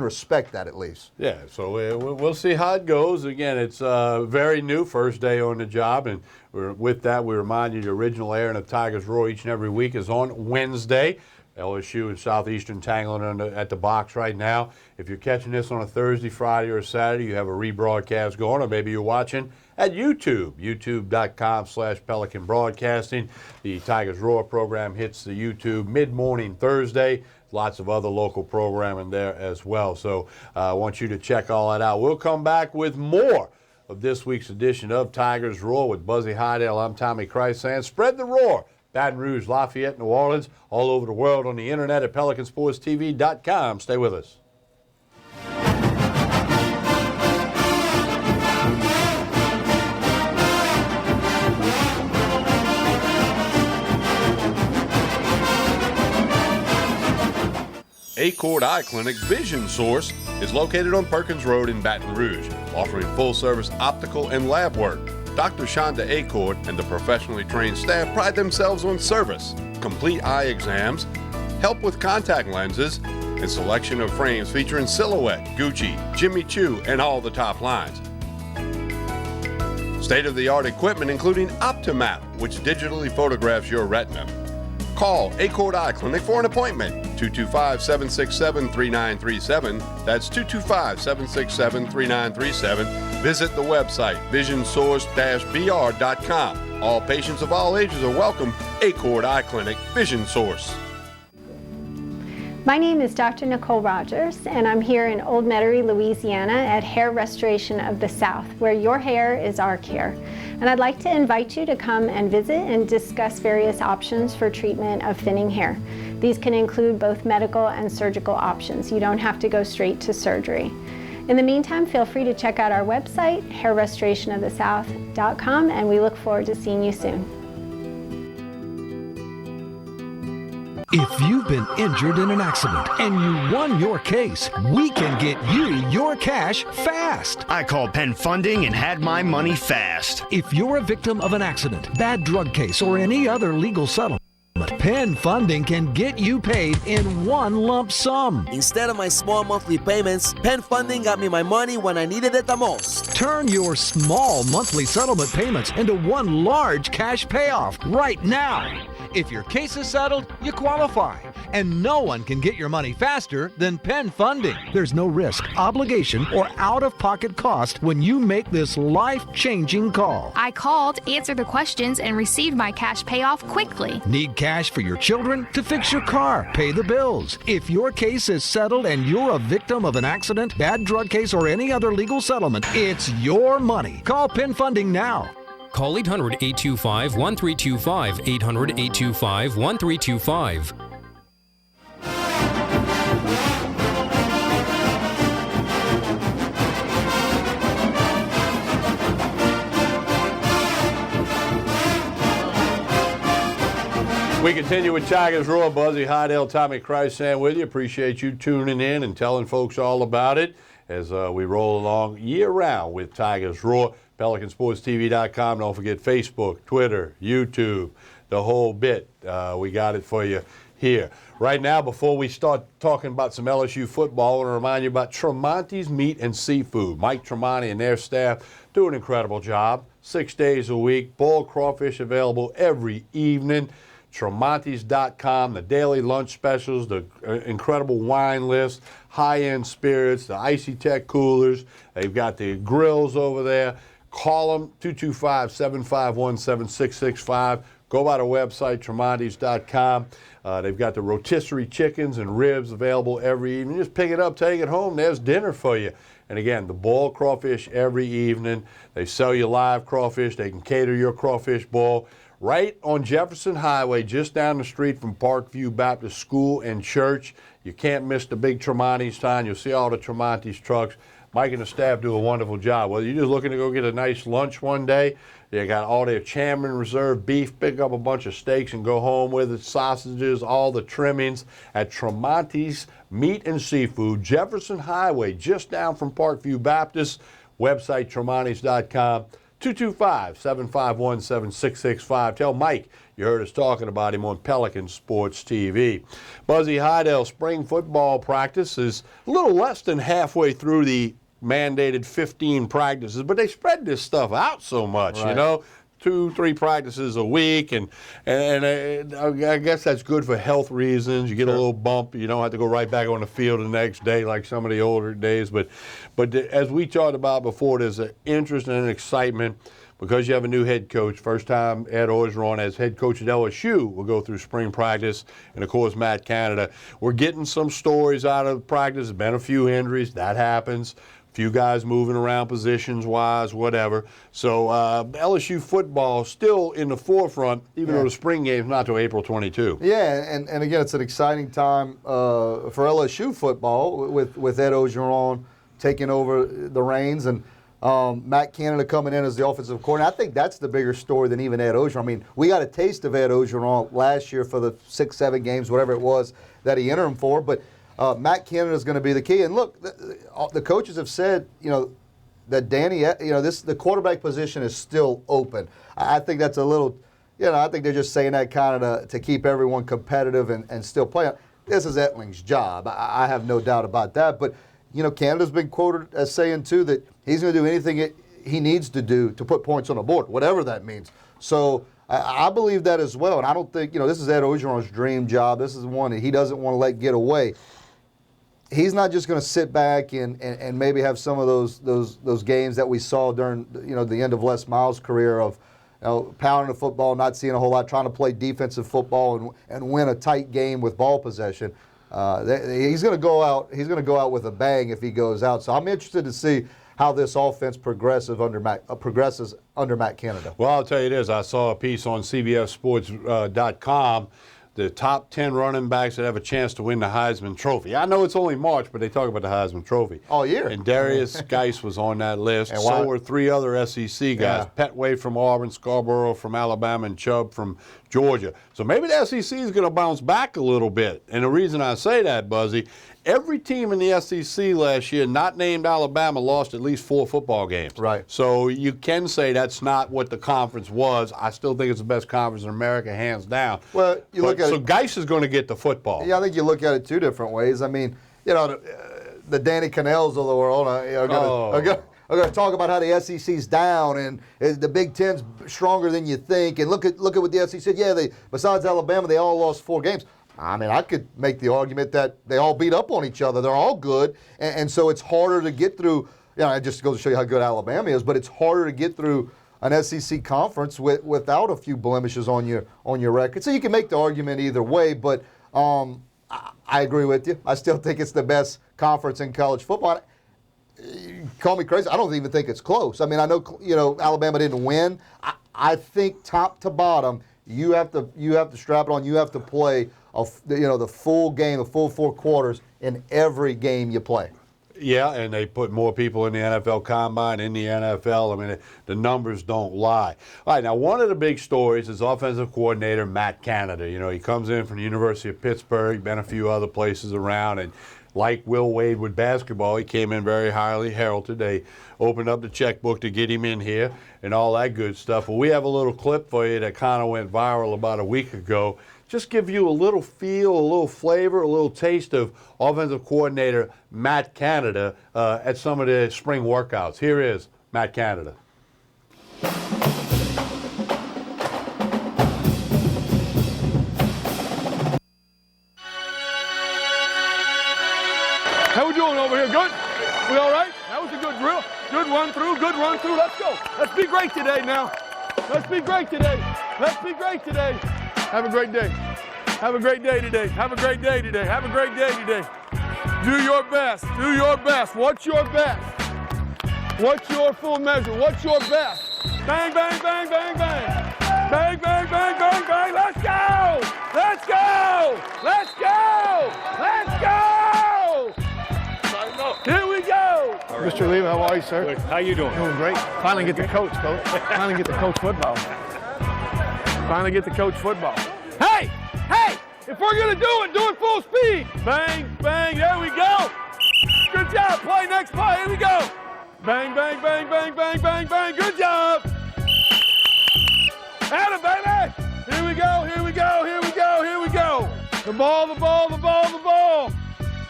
respect that at least. Yeah, so we'll see how it goes. Again, it's very new, first day on the job, and with that, we remind you the original airing of Tigers Roar each and every week is on Wednesday. LSU and Southeastern tangling at the box right now. If you're catching this on a Thursday, Friday, or Saturday, you have a rebroadcast going, or maybe you're watching at YouTube, youtube.com/Pelican Broadcasting. The Tigers Roar program hits the YouTube mid-morning Thursday. Lots of other local programming there as well. So I want you to check all that out. We'll come back with more of this week's edition of Tigers Roar with Buzzy Hydell. I'm Tommy Christ saying spread the roar. Baton Rouge, Lafayette, New Orleans, all over the world on the internet at PelicanSportsTV.com. Stay with us. Acord Eye Clinic Vision Source is located on Perkins Road in Baton Rouge, offering full-service optical and lab work. Dr. Shonda Acord and the professionally trained staff pride themselves on service, complete eye exams, help with contact lenses, and selection of frames featuring Silhouette, Gucci, Jimmy Choo, and all the top lines. State-of-the-art equipment including Optimap, which digitally photographs your retina. Call Acord Eye Clinic for an appointment, 225-767-3937. That's 225-767-3937. Visit the website, visionsource-br.com. All patients of all ages are welcome. Acord Eye Clinic, Vision Source. My name is Dr. Nicole Rogers, and I'm here in Old Metairie, Louisiana at Hair Restoration of the South, where your hair is our care. And I'd like to invite you to come and visit and discuss various options for treatment of thinning hair. These can include both medical and surgical options. You don't have to go straight to surgery. In the meantime, feel free to check out our website, hairrestorationofthesouth.com, and we look forward to seeing you soon. If you've been injured in an accident and you won your case, we can get you your cash fast. I called Penn Funding and had my money fast. If you're a victim of an accident, bad drug case, or any other legal settlement, Penn Funding can get you paid in one lump sum. Instead of my small monthly payments, Penn Funding got me my money when I needed it the most. Turn your small monthly settlement payments into one large cash payoff right now. If your case is settled, you qualify. And no one can get your money faster than Penn Funding. There's no risk, obligation, or out-of-pocket cost when you make this life-changing call. I called, answered the questions, and received my cash payoff quickly. Need cash for your children? To fix your car, pay the bills. If your case is settled and you're a victim of an accident, bad drug case, or any other legal settlement, it's your money. Call Penn Funding now. Call 800-825-1325, 800-825-1325. We continue with Tigers Roar. Buzzy Hydell, Tommy Christ saying with you. Appreciate you tuning in and telling folks all about it as we roll along year-round with Tigers Roar. PelicanSportsTV.com. Don't forget Facebook, Twitter, YouTube, the whole bit. We got it for you here. Right now, before we start talking about some LSU football, I want to remind you about Tremonti's Meat and Seafood. Mike Tremonti and their staff do an incredible job 6 days a week. Boiled crawfish available every evening. Tremontis.com, the daily lunch specials, the incredible wine list, high-end spirits, the Icy Tech coolers. They've got the grills over there. Call them, 225-751-7665. Go by the website, Tremontis.com. They've got the rotisserie chickens and ribs available every evening. Just pick it up, take it home. There's dinner for you. And again, the boiled crawfish every evening. They sell you live crawfish. They can cater your crawfish boil. Right on Jefferson Highway, just down the street from Parkview Baptist School and Church. You can't miss the big Tremontis sign. You'll see all the Tremontis trucks. Mike and the staff do a wonderful job. Whether you're just looking to go get a nice lunch one day, they got all their Chairman Reserve beef, pick up a bunch of steaks and go home with it, sausages, all the trimmings at Tremontis Meat and Seafood, Jefferson Highway, just down from Parkview Baptist. Website, Tremontis.com. 225-751-7665. Tell Mike you heard us talking about him on Pelican Sports TV. Buzzy Hydell spring football practice is a little less than halfway through the mandated 15 practices, but they spread this stuff out so much, right. you know. 2-3 practices a week, and I guess that's good for health reasons. You get a little bump. You don't have to go right back on the field the next day like some of the older days. But as we talked about before, there's an interest and an excitement because you have a new head coach. First time Ed Orgeron as head coach at LSU will go through spring practice, and of course Matt Canada. We're getting some stories out of practice. There's been a few injuries. That happens. Few guys moving around positions-wise, whatever. So LSU football still in the forefront, even though the spring game's not till April 22. Yeah, and again, it's an exciting time for LSU football with Ed Orgeron taking over the reins and Matt Canada coming in as the offensive coordinator. I think that's the bigger story than even Ed Orgeron. I mean, we got a taste of Ed Orgeron last year for the 6-7 games, whatever it was, that he entered him for, but Matt Canada is going to be the key. And look, the coaches have said, that Danny, the quarterback position is still open. I think that's a little, I think they're just saying that kind of to keep everyone competitive and still playing. This is Etling's job. I have no doubt about that. But, Canada's been quoted as saying, too, that he's going to do anything he needs to do to put points on the board, whatever that means. So I believe that as well. And I don't think, this is Ed Orgeron's dream job. This is one that he doesn't want to let get away. He's not just going to sit back and maybe have some of those games that we saw during the end of Les Miles' career of pounding the football, not seeing a whole lot, trying to play defensive football and win a tight game with ball possession. He's going to go out. He's going to go out with a bang if he goes out. So I'm interested to see how this offense progresses under Matt Canada. Well, I'll tell you this. I saw a piece on CBSSports.com. The top 10 running backs that have a chance to win the Heisman Trophy. I know it's only March, but they talk about the Heisman Trophy. All year. And Darius Geis was on that list. And so were 3 other SEC guys. Yeah. Petway from Auburn, Scarborough from Alabama, and Chubb from Georgia. So maybe the SEC is going to bounce back a little bit. And the reason I say that, Buzzy, every team in the SEC last year, not named Alabama, lost at least 4 football games. Right. So you can say that's not what the conference was. I still think it's the best conference in America, hands down. Well, look at so it. Geis is going to get the football. Yeah, I think you look at it 2 different ways. I mean, the Danny Cannells of the world are going to talk about how the SEC's down and the Big Ten's stronger than you think. And look at what the SEC said. Yeah, besides Alabama, they all lost 4 games. I mean, I could make the argument that they all beat up on each other. They're all good, and so it's harder to get through. It just goes to show you how good Alabama is. But it's harder to get through an SEC conference without a few blemishes on your record. So you can make the argument either way. But I agree with you. I still think it's the best conference in college football. Call me crazy. I don't even think it's close. I mean, I know Alabama didn't win. I think top to bottom, you have to strap it on. You have to play the full game, the full 4 quarters in every game you play. Yeah, and they put more people in the NFL Combine, in the NFL. I mean, the numbers don't lie. All right, now one of the big stories is offensive coordinator Matt Canada. He comes in from the University of Pittsburgh, been a few other places around, and like Will Wade with basketball, he came in very highly heralded. They opened up the checkbook to get him in here and all that good stuff. Well, we have a little clip for you that kind of went viral about a week ago. Just give you a little feel, a little flavor, a little taste of offensive coordinator Matt Canada at some of the spring workouts. Here is Matt Canada. here. Good. We all right? That was a good drill. Good run through. Good run through. Let's go. Let's be great today now. Let's be great today. Let's be great today. Have a great day. Have a great day today. Have a great day today. Have a great day today. Do your best. Do your best. What's your best? What's your full measure? What's your best? Bang, bang, bang, bang, bang. Bang, bang, bang, bang, bang. Let's go. Let's go. Let's go. Let's go. Here we go. Mr. Lee, how are you, sir? Good. How you doing? Doing great. Finally get to coach, Coach. Finally get to coach football. Finally get to coach football. Hey! Hey! If we're going to do it full speed. Bang, bang, there we go. Good job. Play next play. Here we go. Bang, bang, bang, bang, bang, bang, bang. Good job. Atta, baby. Here we go, here we go, here we go, here we go. The ball, the ball, the ball, the ball.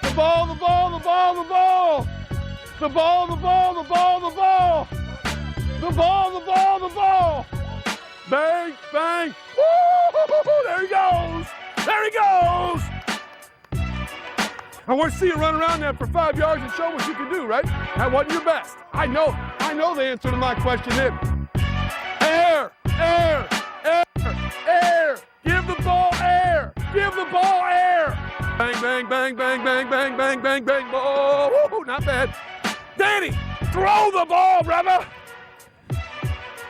The ball, the ball, the ball, the ball. The ball, the ball, the ball, the ball. The ball, the ball, the ball. Bang, bang. Woo! There he goes. There he goes. I want to see you run around there for 5 yards and show what you can do, right? That wasn't your best. I know the answer to my question is air, air, air, air. Give the ball air. Give the ball air. Bang, bang, bang, bang, bang, bang, bang, bang, bang. Oh, woo, not bad. Danny, throw the ball, brother.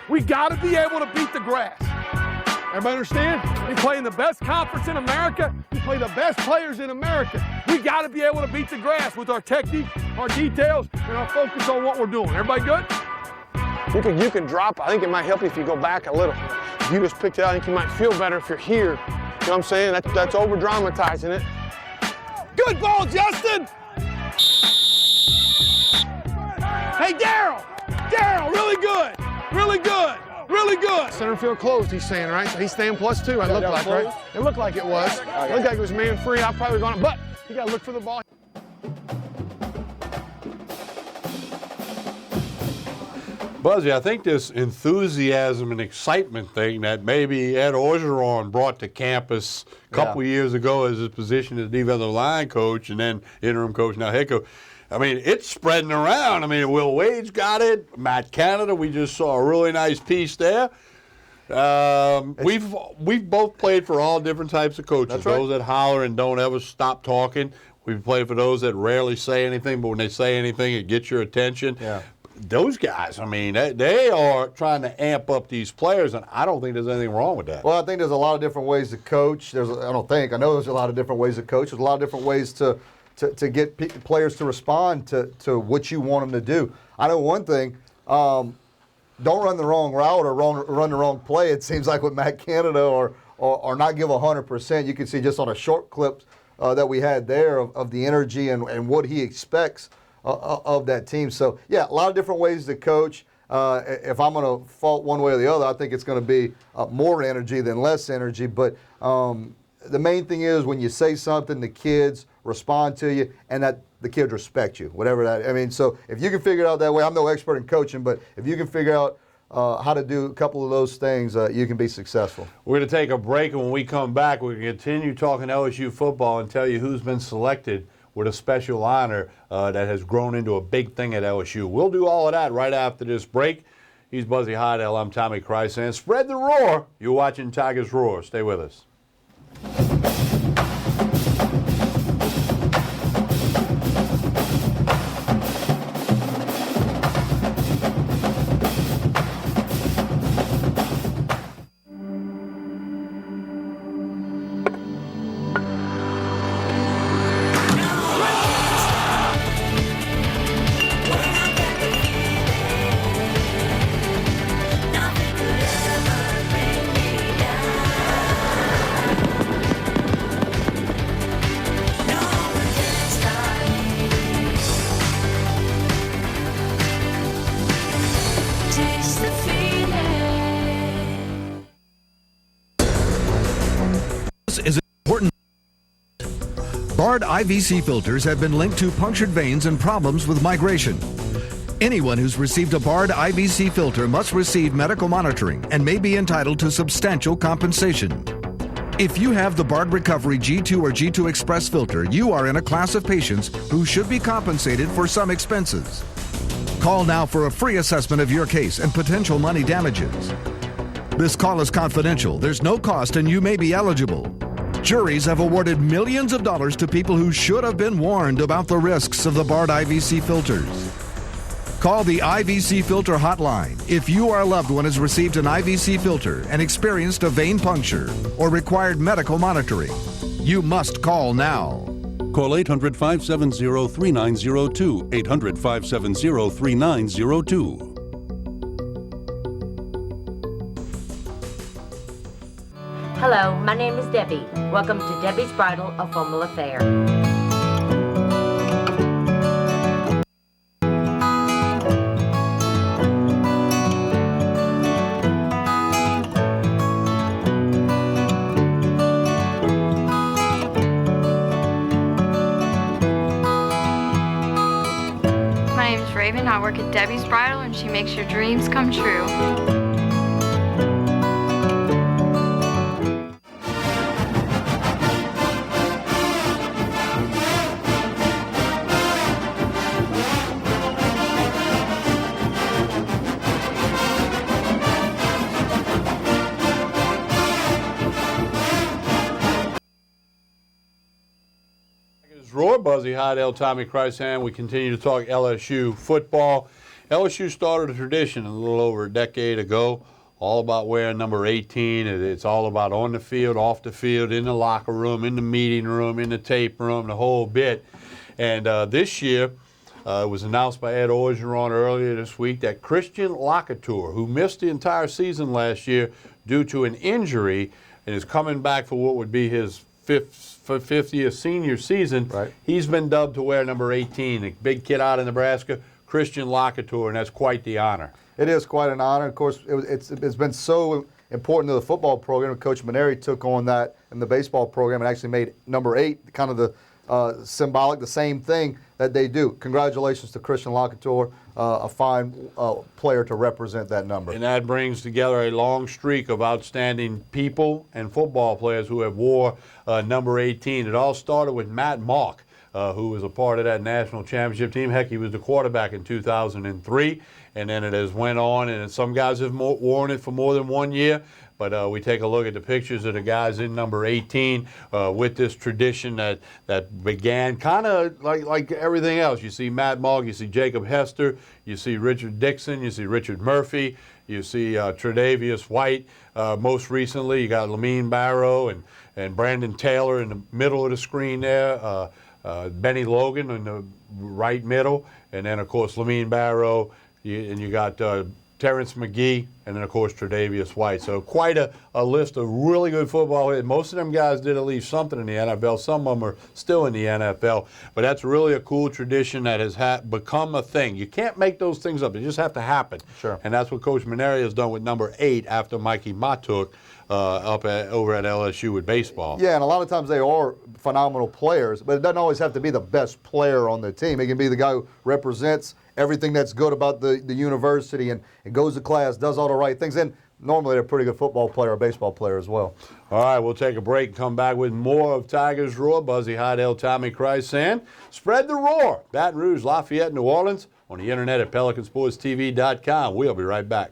We got to be able to beat the grass. Everybody understand? We play in the best conference in America. We play the best players in America. We got to be able to beat the grass with our technique, our details, and our focus on what we're doing. Everybody good? You can drop. I think it might help you if you go back a little. If you just picked it out, I think you might feel better if you're here. You know what I'm saying? That's over-dramatizing it. Good ball, Justin! Hey, Daryl! Daryl, really good! Really good! Really good. Center field closed, he's saying, right? So he's staying +2, it looked like, right? It looked like it was. It looked like it was man free. I probably gone, but you got to look for the ball. Buzzy, I think this enthusiasm and excitement thing that maybe Ed Orgeron brought to campus a couple years ago as his position as defensive line coach and then interim coach, now head coach, I mean, it's spreading around. I mean, Will Wade's got it. Matt Canada, we just saw a really nice piece there. We've both played for all different types of coaches. That's right. Those that holler and don't ever stop talking. We've played for those that rarely say anything, but when they say anything, it gets your attention. Yeah. Those guys, I mean, they are trying to amp up these players, and I don't think there's anything wrong with that. Well, I think there's a lot of different ways to coach. I know there's a lot of different ways to coach. There's a lot of different ways to get players to respond to what you want them to do. I know one thing, don't run the wrong route or run the wrong play. It seems like with Matt Canada or not give 100%. You can see just on a short clip that we had there of the energy and what he expects of that team. So, yeah, a lot of different ways to coach. If I'm going to fault one way or the other, I think it's going to be more energy than less energy. But the main thing is when you say something, the kids respond to you, and that the kids respect you, whatever that. I mean, so if you can figure it out that way, I'm no expert in coaching, but if you can figure out how to do a couple of those things, you can be successful. We're going to take a break, and when we come back, we're going to continue talking LSU football and tell you who's been selected with a special honor that has grown into a big thing at LSU. We'll do all of that right after this break. He's Buzzy Heidel. I'm Tommy Krysan. Spread the roar. You're watching Tigers Roar. Stay with us. Is important. Barred IVC filters have been linked to punctured veins and problems with migration. Anyone who's received a barred IVC filter must receive medical monitoring and may be entitled to substantial compensation. If you have the Bard Recovery G2 or G2 Express filter, you are in a class of patients who should be compensated for some expenses. Call now for a free assessment of your case and potential money damages. This call is confidential. There's no cost and you may be eligible. Juries have awarded millions of dollars to people who should have been warned about the risks of the Bard IVC filters. Call the IVC Filter Hotline if you or a loved one has received an IVC filter and experienced a vein puncture or required medical monitoring. You must call now. Call 800-570-3902, 800-570-3902. Hello, my name is Debbie. Welcome to Debbie's Bridal, a Formal Affair. My name is Raven. I work at Debbie's Bridal and she makes your dreams come true. Roar, Buzzy Hydell, Tommy Chrysan. We continue to talk LSU football. LSU started a tradition a little over a decade ago, all about wearing number 18. It's all about on the field, off the field, in the locker room, in the meeting room, in the tape room, the whole bit. And this year, it was announced by Ed Orgeron earlier this week that Christian Locketeur, who missed the entire season last year due to an injury and is coming back for what would be his 50th senior season, he's been dubbed to wear number 18. A big kid out of Nebraska, Christian Locketeur, and that's quite the honor. It is quite an honor. Of course, it's been so important to the football program. Coach Maneri took on that in the baseball program and actually made number 8 kind of the symbolic, the same thing that they do. Congratulations to Christian Locketeur, a fine player to represent that number. And that brings together a long streak of outstanding people and football players who have wore number 18. It all started with Matt Mock, who was a part of that national championship team. Heck, he was the quarterback in 2003, and then it has went on, and some guys have worn it for more than 1 year. But we take a look at the pictures of the guys in number 18 with this tradition that began kind of like everything else. You see Matt Mogg, you see Jacob Hester, you see Richard Dixon, you see Richard Murphy, you see Tre'Davious White. Most recently, you got Lamine Barrow and Brandon Taylor in the middle of the screen there. Benny Logan in the right middle, and then, of course, Lamine Barrow, and you got Terrence McGee, and then, of course, Tre'Davious White. So quite a list of really good football. Most of them guys did at least something in the NFL. Some of them are still in the NFL. But that's really a cool tradition that has become a thing. You can't make those things up. They just have to happen. Sure. And that's what Coach Maneri has done with number 8 after Mikey Matuk over at LSU with baseball. Yeah, and a lot of times they are phenomenal players, but it doesn't always have to be the best player on the team. It can be the guy who represents everything that's good about the university and goes to class, does all the right things. And normally they're a pretty good football player or baseball player as well. All right, we'll take a break and come back with more of Tigers Roar. Buzzy Hydell, Tommy Chrysan. Spread the roar. Baton Rouge, Lafayette, New Orleans. On the internet at PelicanSportsTV.com. We'll be right back.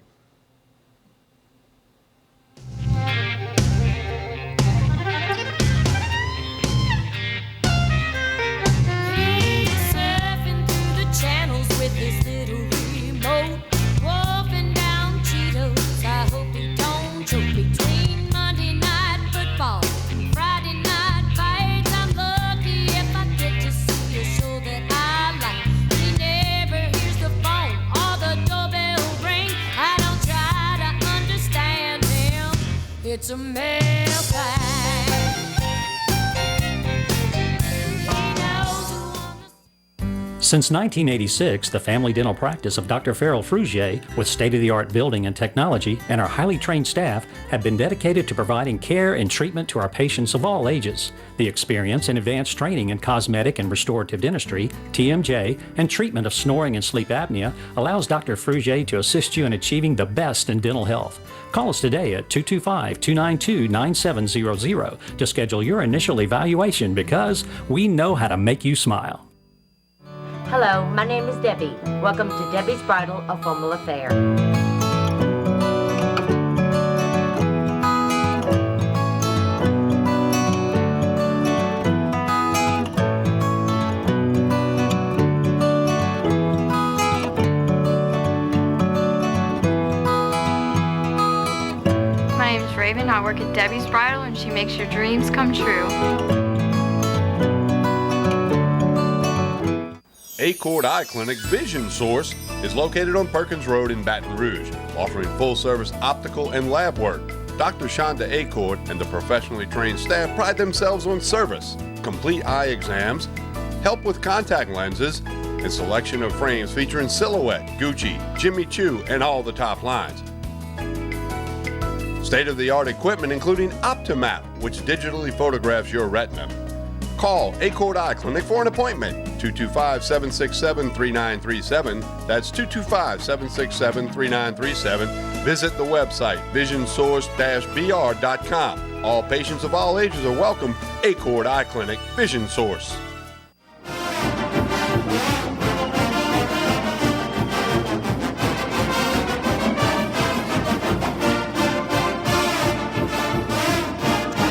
It's a male Since 1986, the family dental practice of Dr. Farrell Frugier, with state-of-the-art building and technology, and our highly trained staff have been dedicated to providing care and treatment to our patients of all ages. The experience and advanced training in cosmetic and restorative dentistry, TMJ, and treatment of snoring and sleep apnea allows Dr. Frugier to assist you in achieving the best in dental health. Call us today at 225-292-9700 to schedule your initial evaluation because we know how to make you smile. Hello, my name is Debbie. Welcome to Debbie's Bridal, a Formal Affair. My name's Raven. I work at Debbie's Bridal and she makes your dreams come true. Acord Eye Clinic Vision Source is located on Perkins Road in Baton Rouge, offering full-service optical and lab work. Dr. Shonda Acord and the professionally trained staff pride themselves on service, complete eye exams, help with contact lenses, and selection of frames featuring Silhouette, Gucci, Jimmy Choo, and all the top lines. State-of-the-art equipment including Optimap, which digitally photographs your retina. Call Acord Eye Clinic for an appointment, 225-767-3937. That's 225-767-3937. Visit the website, visionsource-br.com. All patients of all ages are welcome. Acord Eye Clinic, Vision Source.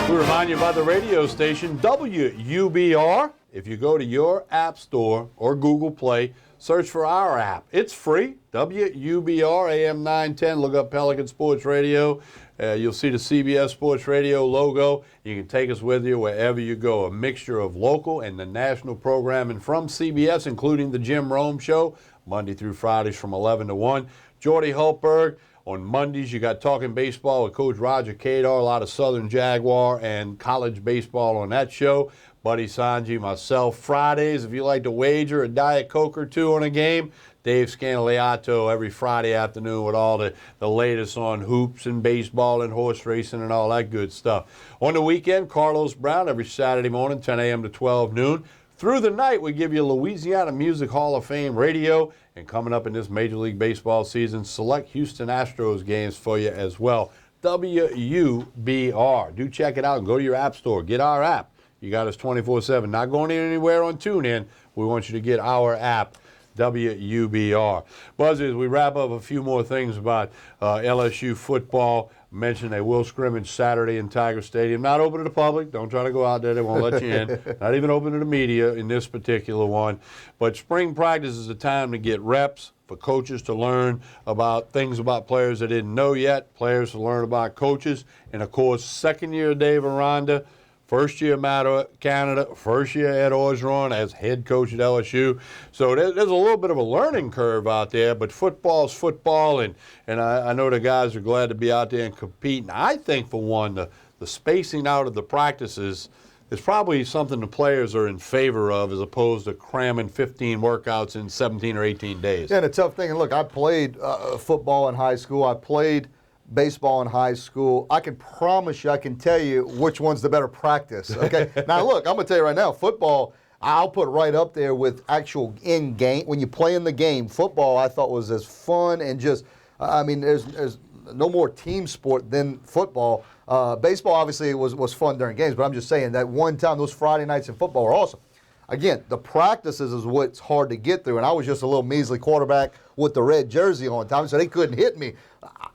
We remind you about the radio station WUBR. If you go to your app store or Google Play, search for our app. It's free, WUBR AM 910. Look up Pelican Sports Radio. You'll see the CBS Sports Radio logo. You can take us with you wherever you go. A mixture of local and the national programming from CBS, including the Jim Rome Show, Monday through Fridays from 11 to 1. Jordy Hultberg. On Mondays, you got Talking Baseball with Coach Roger Kadar, a lot of Southern Jaguar and college baseball on that show. Buddy Sanji, myself. Fridays, if you like to wager a Diet Coke or two on a game, Dave Scandaliato every Friday afternoon with all the latest on hoops and baseball and horse racing and all that good stuff. On the weekend, Carlos Brown every Saturday morning, 10 a.m. to 12 noon. Through the night, we give you Louisiana Music Hall of Fame radio. And coming up in this Major League Baseball season, select Houston Astros games for you as well. WUBR. Do check it out and go to your app store. Get our app. You got us 24/7. Not going anywhere on TuneIn. We want you to get our app, WUBR. Buzzy, as we wrap up a few more things about LSU football, mentioned they will scrimmage Saturday in Tiger Stadium. Not open to the public. Don't try to go out there. They won't let you in. Not even open to the media in this particular one. But spring practice is the time to get reps, for coaches to learn about things about players they didn't know yet, players to learn about coaches. And, of course, second year Dave Aranda, first year Matt Canada, first year Ed Orgeron as head coach at LSU. So there's a little bit of a learning curve out there, but football's football, and I know the guys are glad to be out there and competing. I think, for one, the spacing out of the practices is probably something the players are in favor of as opposed to cramming 15 workouts in 17 or 18 days. Yeah, and a tough thing, and look, I played football in high school. I played baseball in high school. I can promise you, I can tell you which one's the better practice. Okay. Now look, I'm gonna tell you right now, football, I'll put right up there with actual in game. When you play in the game, football I thought was as fun and just, I mean, there's no more team sport than football. Baseball obviously was fun during games, but I'm just saying that one time those Friday nights in football were awesome. Again, the practices is what's hard to get through, and I was just a little measly quarterback with the red jersey on time, so they couldn't hit me.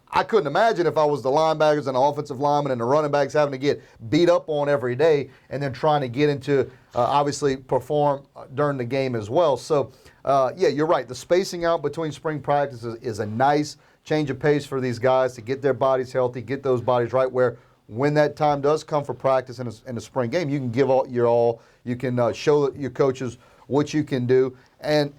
I couldn't imagine if I was the linebackers and the offensive linemen and the running backs having to get beat up on every day and then trying to get into, obviously, perform during the game as well. So, yeah, you're right. The spacing out between spring practices is a nice change of pace for these guys to get their bodies healthy, get those bodies right where when that time does come for practice in the spring game, you can give your all. You can show your coaches what you can do. And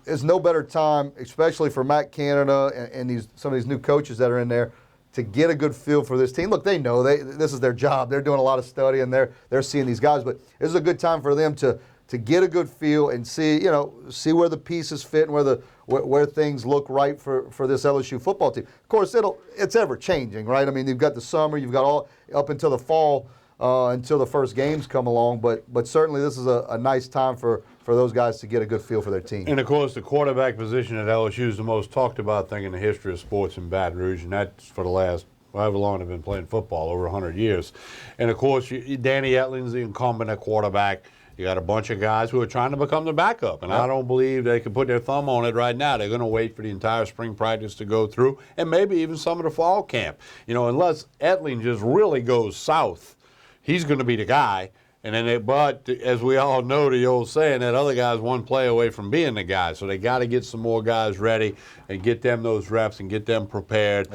there's no better time, especially for Matt Canada and some of these new coaches that are in there, to get a good feel for this team. Look, they know this is their job. They're doing a lot of study and they're seeing these guys, but this is a good time for them to to get a good feel and see where the pieces fit and where things look right for this LSU football team. Of course, it's ever changing, right? I mean, you've got the summer, you've got all up until the fall, until the first games come along. But certainly this is a nice time for those guys to get a good feel for their team. And of course, the quarterback position at LSU is the most talked about thing in the history of sports in Baton Rouge, and that's for the last however long they've been playing football, over 100 years. And of course, Danny Etling's the incumbent at quarterback. You got a bunch of guys who are trying to become the backup, and I don't believe they can put their thumb on it right now. They're going to wait for the entire spring practice to go through, and maybe even some of the fall camp. Unless Etling just really goes south, he's going to be the guy. And then, but as we all know, the old saying, that other guy's one play away from being the guy. So they got to get some more guys ready and get them those reps and get them prepared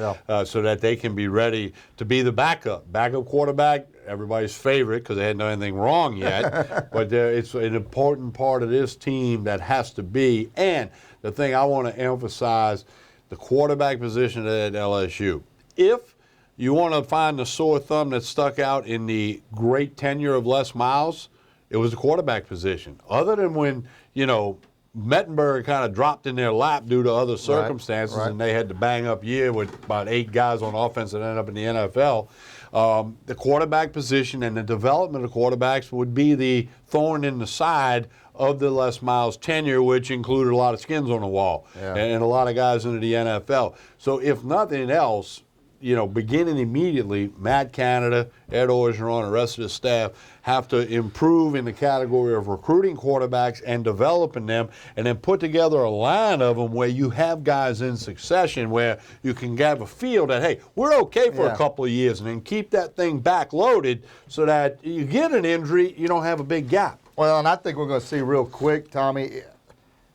so that they can be ready to be the backup. Backup quarterback, everybody's favorite because they hadn't done anything wrong yet. But it's an important part of this team that has to be. And the thing I want to emphasize, the quarterback position at LSU. If you want to find the sore thumb that stuck out in the great tenure of Les Miles, it was the quarterback position. Other than when, Mettenberger kind of dropped in their lap due to other circumstances, and they had the bang-up year with about 8 guys on offense that ended up in the NFL, the quarterback position and the development of quarterbacks would be the thorn in the side of the Les Miles tenure, which included a lot of skins on the wall and a lot of guys into the NFL. So if nothing else, beginning immediately, Matt Canada, Ed Orgeron, and the rest of the staff have to improve in the category of recruiting quarterbacks and developing them, and then put together a line of them where you have guys in succession where you can have a feel that, hey, we're okay for a couple of years, and then keep that thing back-loaded so that you get an injury, you don't have a big gap. Well, and I think we're going to see real quick, Tommy,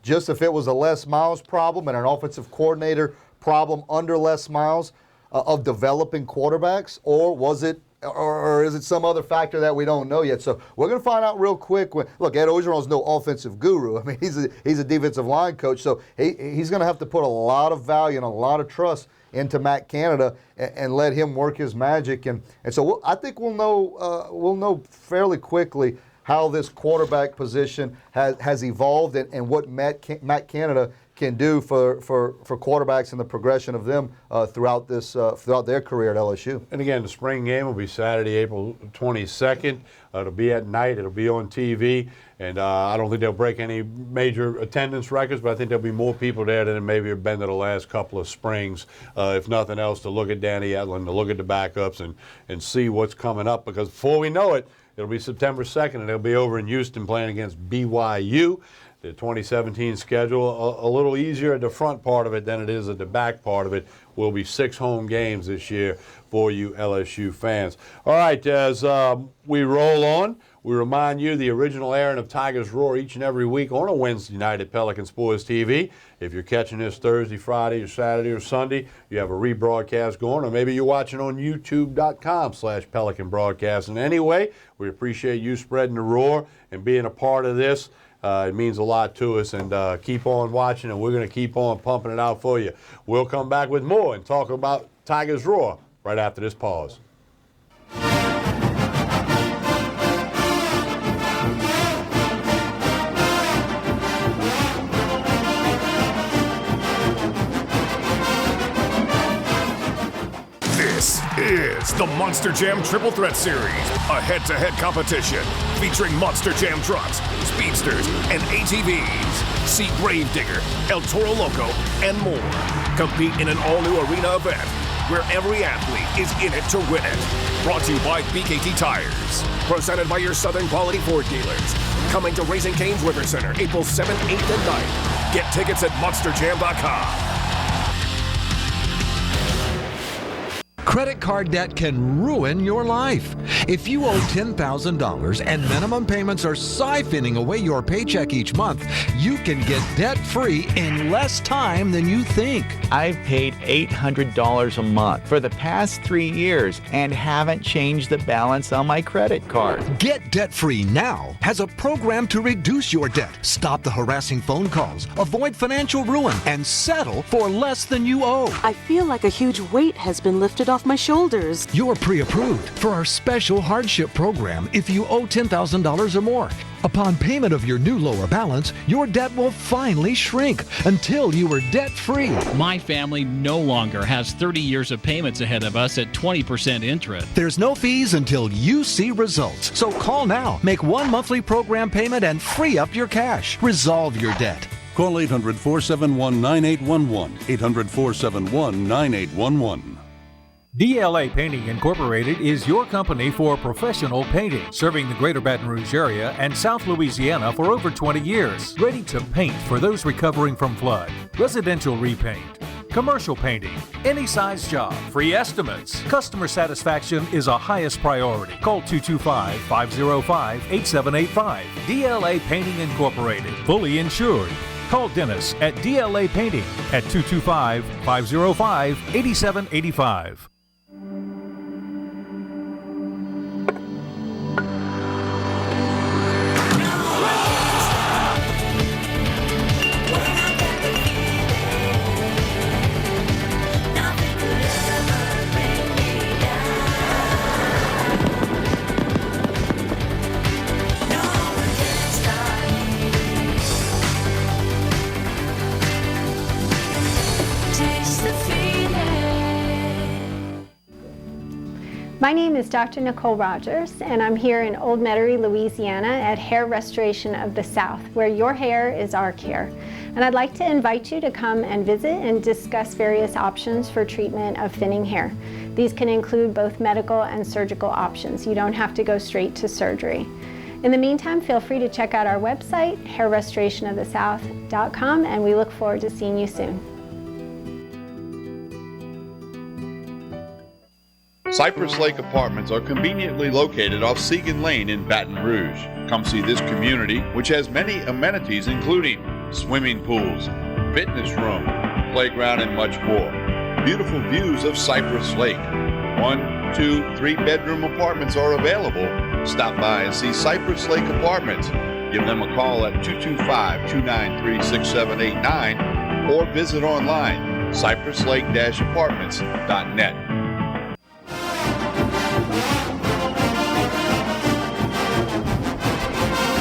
just if it was a Les Miles problem and an offensive coordinator problem under Les Miles, of developing quarterbacks, or is it some other factor that we don't know yet? So we're going to find out real quick. Look, Ed Orgeron's no offensive guru. I mean, he's a defensive line coach, so he's going to have to put a lot of value and a lot of trust into Matt Canada and let him work his magic. And so I think we'll know fairly quickly how this quarterback position has evolved and what Matt Canada can do for quarterbacks and the progression of them throughout their career at LSU. And again, the spring game will be Saturday, April 22nd. It'll be at night. It'll be on TV. And I don't think they'll break any major attendance records, but I think there'll be more people there than maybe have been to the last couple of springs, if nothing else, to look at Danny Etling, to look at the backups and see what's coming up. Because before we know it, it'll be September 2nd, and they'll be over in Houston playing against BYU. The 2017 schedule, a little easier at the front part of it than it is at the back part of it. Will be 6 home games this year for you LSU fans. All right, as we roll on, we remind you the original airing of Tigers Roar each and every week on a Wednesday night at Pelican Sports TV. If you're catching this Thursday, Friday, or Saturday, or Sunday, you have a rebroadcast going, or maybe you're watching on youtube.com/Pelican Broadcasting. Anyway, we appreciate you spreading the roar and being a part of this. It means a lot to us, and keep on watching, and we're going to keep on pumping it out for you. We'll come back with more and talk about Tigers Roar right after this pause. This is the Monster Jam Triple Threat Series, a head-to-head competition featuring Monster Jam trucks, speedsters, and ATVs. See Gravedigger, El Toro Loco, and more. Compete in an all-new arena event where every athlete is in it to win it. Brought to you by BKT Tires. Presented by your Southern Quality Ford dealers. Coming to Raising Cane's River Center April 7th, 8th, and 9th. Get tickets at monsterjam.com. Credit card debt can ruin your life. If you owe $10,000 and minimum payments are siphoning away your paycheck each month, you can get debt-free in less time than you think. I've paid $800 a month for the past 3 years and haven't changed the balance on my credit card. Get debt-free now has a program to reduce your debt, stop the harassing phone calls, avoid financial ruin, and settle for less than you owe. I feel like a huge weight has been lifted off off my shoulders. You're pre-approved for our special hardship program if you owe $10,000 or more. Upon payment of your new lower balance, your debt will finally shrink until you are debt-free. My family no longer has 30 years of payments ahead of us at 20% interest. There's no fees until you see results. So call now, make one monthly program payment, and free up your cash. Resolve your debt. Call 800-471-9811. 800-471-9811. DLA Painting Incorporated is your company for professional painting, serving the greater Baton Rouge area and South Louisiana for over 20 years. Ready to paint for those recovering from flood, residential repaint, commercial painting, any size job, free estimates. Customer satisfaction is our highest priority. Call 225-505-8785. DLA Painting Incorporated, fully insured. Call Dennis at DLA Painting at 225-505-8785. My name is Dr. Nicole Rogers, and I'm here in Old Metairie, Louisiana at Hair Restoration of the South, where your hair is our care. And I'd like to invite you to come and visit and discuss various options for treatment of thinning hair. These can include both medical and surgical options. You don't have to go straight to surgery. In the meantime, feel free to check out our website, hairrestorationofthesouth.com, and we look forward to seeing you soon. Cypress Lake Apartments are conveniently located off Segan Lane in Baton Rouge. Come see this community, which has many amenities including swimming pools, fitness room, playground, and much more. Beautiful views of Cypress Lake. 1, 2, 3-bedroom apartments are available. Stop by and see Cypress Lake Apartments. Give them a call at 225-293-6789 or visit online, cypresslake-apartments.net.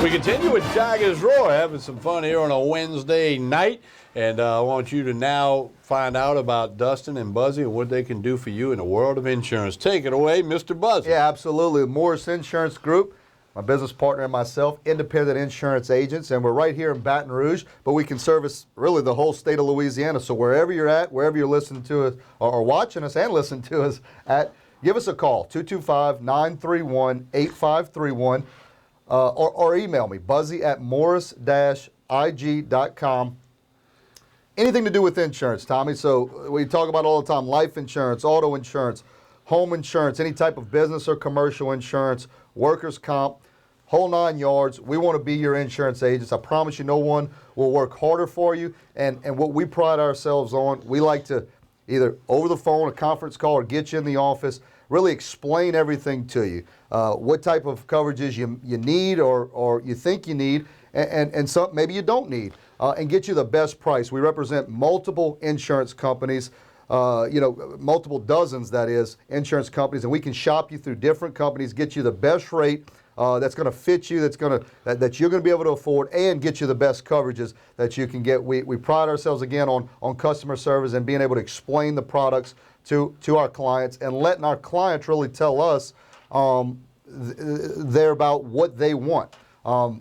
We continue with Tigers Roar, having some fun here on a Wednesday night. And I want you to now find out about Dustin and Buzzy and what they can do for you in the world of insurance. Take it away, Mr. Buzzy. Yeah, absolutely. Morris Insurance Group, my business partner and myself, independent insurance agents, and we're right here in Baton Rouge, but we can service really the whole state of Louisiana. So wherever you're at, wherever you're listening to us or watching us and listening to us at, give us a call, 225-931-8531. Or email me, buzzy@morris-ig.com. Anything to do with insurance, Tommy. So we talk about all the time, life insurance, auto insurance, home insurance, any type of business or commercial insurance, workers' comp, whole 9 yards. We want to be your insurance agents. I promise you no one will work harder for you. And what we pride ourselves on, we like to either over the phone, a conference call, or get you in the office, really explain everything to you. What type of coverages you need or you think you need, and some maybe you don't need, and get you the best price. We represent multiple insurance companies, multiple dozens, that is, insurance companies, and we can shop you through different companies, get you the best rate that's going to fit you, that you're going to be able to afford, and get you the best coverages that you can get. We pride ourselves, again, on customer service and being able to explain the products to our clients and letting our clients really tell us they're about what they want.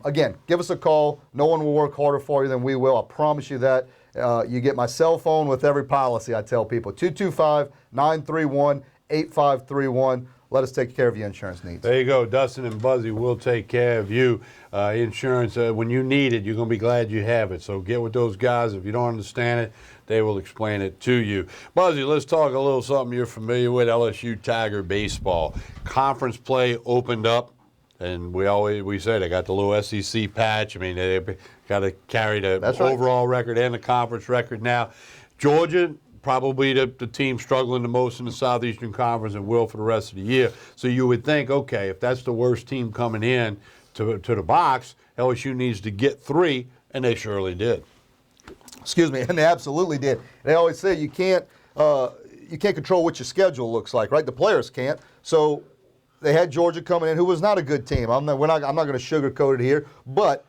Again, give us a call. No one will work harder for you than we will. I promise you that. You get my cell phone with every policy, I tell people. 225-931-8531. Let us take care of your insurance needs. There you go. Dustin and Buzzy will take care of you. Insurance, when you need it, you're going to be glad you have it. So get with those guys. If you don't understand it, they will explain it to you. Buzzy, let's talk a little something you're familiar with, LSU Tiger baseball. Conference play opened up, and we say they got the little SEC patch. I mean, they got to carry the overall record and the conference record now. Georgia, probably the team struggling the most in the Southeastern Conference and will for the rest of the year. So you would think, okay, if that's the worst team coming in to the box, LSU needs to get 3, and they surely did. Excuse me, and they absolutely did. They always say you can't you can't control what your schedule looks like, right? The players can't. So they had Georgia coming in, who was not a good team. I'm not going to sugarcoat it here, but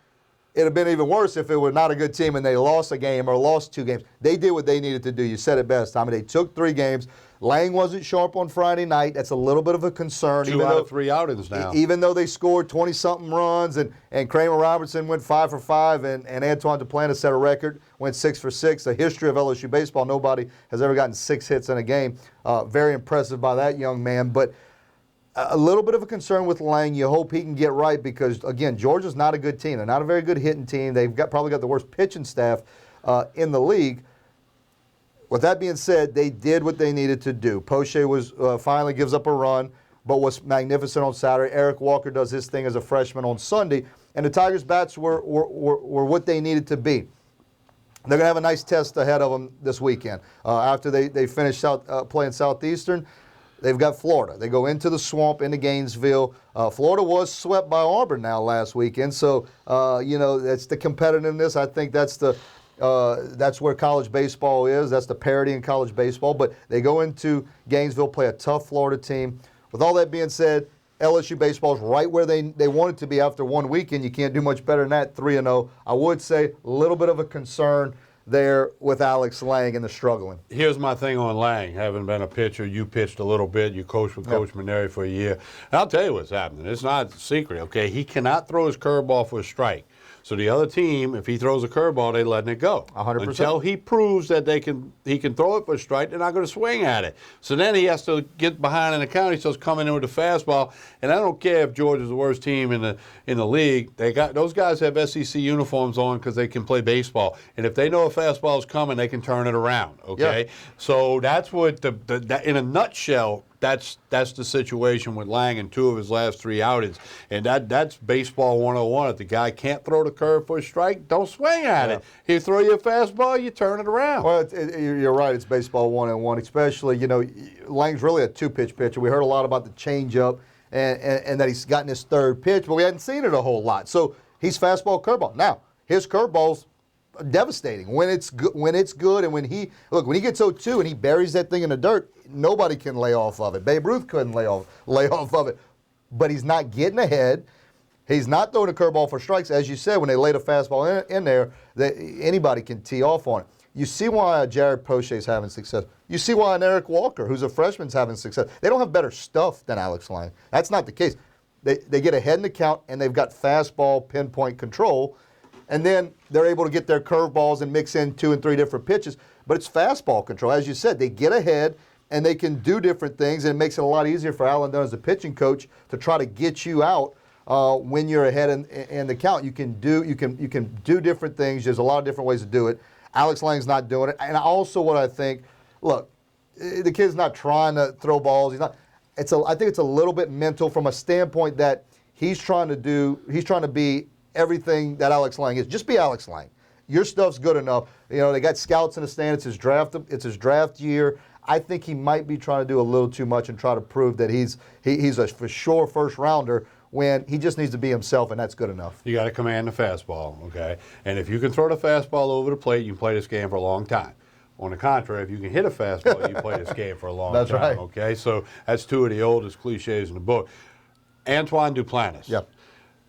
it would have been even worse if it were not a good team and they lost a game or lost 2 games. They did what they needed to do. You said it best, Tommy. They took 3 games. Lang wasn't sharp on Friday night. That's a little bit of a concern. 2 out of 3 outings now. Even though they scored 20-something runs and Kramer Robertson went 5 for 5 and Antoine Duplantis set a record, went 6 for 6. The history of LSU baseball, nobody has ever gotten 6 hits in a game. Very impressive by that young man. But a little bit of a concern with Lang. You hope he can get right because, again, Georgia's not a good team. They're not a very good hitting team. They've probably got the worst pitching staff in the league. With that being said, they did what they needed to do. Poche was finally gives up a run, but was magnificent on Saturday. Eric Walker does his thing as a freshman on Sunday, and the Tigers' bats were what they needed to be. They're going to have a nice test ahead of them this weekend. After they finish playing Southeastern, they've got Florida. They go into the Swamp, into Gainesville. Florida was swept by Auburn now last weekend, so that's the competitiveness. I think that's where college baseball is. That's the parity in college baseball. But they go into Gainesville, play a tough Florida team. With all that being said, LSU baseball is right where they want it to be after 1 weekend. You can't do much better than that, 3-0. I would say a little bit of a concern there with Alex Lang and the struggling. Here's my thing on Lang. Having been a pitcher, you pitched a little bit. You coached with Coach Maneri for a year. And I'll tell you what's happening. It's not a secret, okay? He cannot throw his curveball for a strike. So the other team, if he throws a curveball, they letting it go. 100%. Until he proves that he can throw it for a strike, they're not going to swing at it. So then he has to get behind in the count. He starts coming in with a fastball. And I don't care if Georgia's the worst team in the league. Those guys have SEC uniforms on because they can play baseball. And if they know a fastball is coming, they can turn it around. Okay. Yeah. So that's what in a nutshell. That's the situation with Lang in 2 of his last 3 outings. And that's baseball 101. If the guy can't throw the curve for a strike, don't swing at it. He throw you a fastball, you turn it around. Well, you're right. It's baseball 101, especially, Lang's really a 2-pitch pitcher. We heard a lot about the changeup and that he's gotten his 3rd pitch, but we hadn't seen it a whole lot. So he's fastball, curveball. Now, his curveball's devastating when it's good, and when he gets 0-2 and he buries that thing in the dirt, nobody can lay off of it. Babe Ruth couldn't lay off of it, but he's not getting ahead. He's not throwing a curveball for strikes, as you said. When they laid a fastball in there, anybody can tee off on it. You see why Jared Poche is having success. You see why an Eric Walker, who's a freshman, is having success. They don't have better stuff than Alex Lang. That's not the case. They get ahead in the count, and they've got fastball pinpoint control. And then they're able to get their curveballs and mix in 2 and 3 different pitches. But it's fastball control. As you said, they get ahead and they can do different things, and it makes it a lot easier for Alan Dunn as a pitching coach to try to get you out when you're ahead in the count. You can do different things. There's a lot of different ways to do it. Alex Lang's not doing it. And also what I think, look, the kid's not trying to throw balls. I think it's a little bit mental from a standpoint that he's trying to be everything that Alex Lang is. Just be Alex Lang. Your stuff's good enough. They got scouts in the stand. It's his draft year. I think he might be trying to do a little too much and try to prove that he's a for sure first rounder when he just needs to be himself, and that's good enough. You got to command the fastball, okay? And if you can throw the fastball over the plate, you can play this game for a long time. On the contrary, if you can hit a fastball, you play this game for a long time. That's right. Okay, so that's 2 of the oldest cliches in the book. Antoine Duplantis. Yep.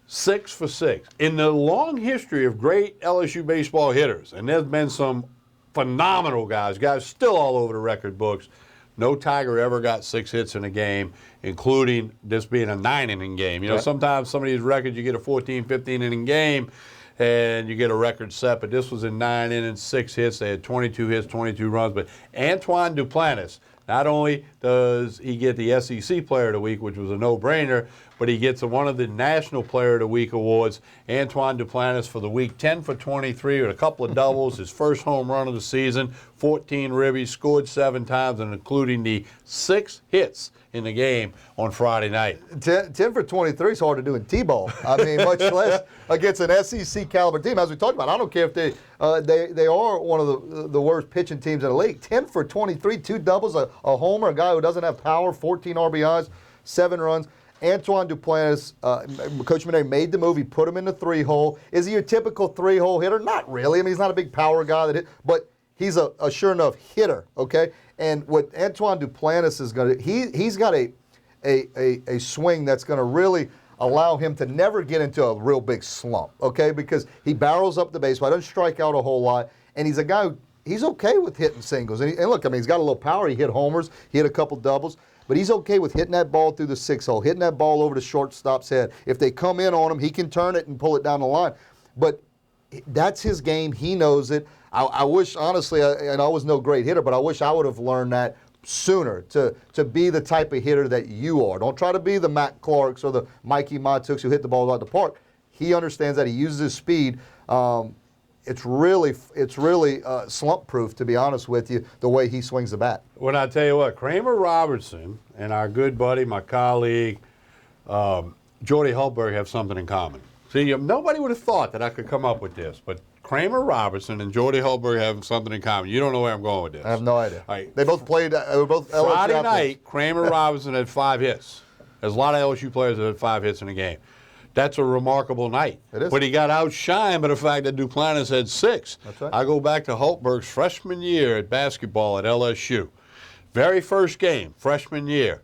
6 for 6. In the long history of great LSU baseball hitters, and there's been some phenomenal guys still all over the record books, no Tiger ever got 6 hits in a game, including this being a 9-inning game. Sometimes some of these records, you get a 14, 15-inning game, and you get a record set, but this was in 9 innings, 6 hits. They had 22 hits, 22 runs. But Antoine Duplantis, not only does he get the SEC Player of the Week, which was a no-brainer, but he gets one of the National Player of the Week awards. Antoine Duplantis for the week, 10 for 23 with a couple of doubles, his first home run of the season, 14 ribbies, scored 7 times, and including the 6 hits in the game on Friday night. 10 for 23 is hard to do in T-ball. I mean, much less against an SEC caliber team. As we talked about, I don't care if they are one of the worst pitching teams in the league. 10 for 23, 2 doubles, a homer, a guy who doesn't have power, 14 RBIs, 7 runs. Antoine Duplantis, Coach Maneri made the move. He put him in the 3-hole. Is he your typical 3-hole hitter? Not really. I mean, he's not a big power guy, but he's a sure enough hitter, okay? And what Antoine Duplantis is going to, he's got a swing that's going to really allow him to never get into a real big slump, okay? Because he barrels up the baseball, doesn't strike out a whole lot, and he's a guy who, he's okay with hitting singles. And look, I mean, he's got a little power. He hit homers. He hit a couple doubles. But he's okay with hitting that ball through the 6-hole, hitting that ball over the shortstop's head. If they come in on him, he can turn it and pull it down the line. But that's his game. He knows it. I wish, honestly, and I was no great hitter, but I wish I would have learned that sooner to be the type of hitter that you are. Don't try to be the Matt Clarks or the Mikey Matuks who hit the ball out the park. He understands that. He uses his speed. It's really slump-proof, to be honest with you, the way he swings the bat. Well, I tell you what, Kramer Robertson and our good buddy, my colleague, Jordy Hultberg have something in common. See, nobody would have thought that I could come up with this, but Kramer Robertson and Jordy Hultberg have something in common. You don't know where I'm going with this. I have no idea. All right. They both played. They were both LSU Friday athletes. night, Kramer Robertson had 5 hits. There's a lot of LSU players that had 5 hits in a game. That's a remarkable night. It is. But he got outshined by the fact that Duplantis had 6. That's right. I go back to Hultberg's freshman year at basketball at LSU. Very first game, freshman year.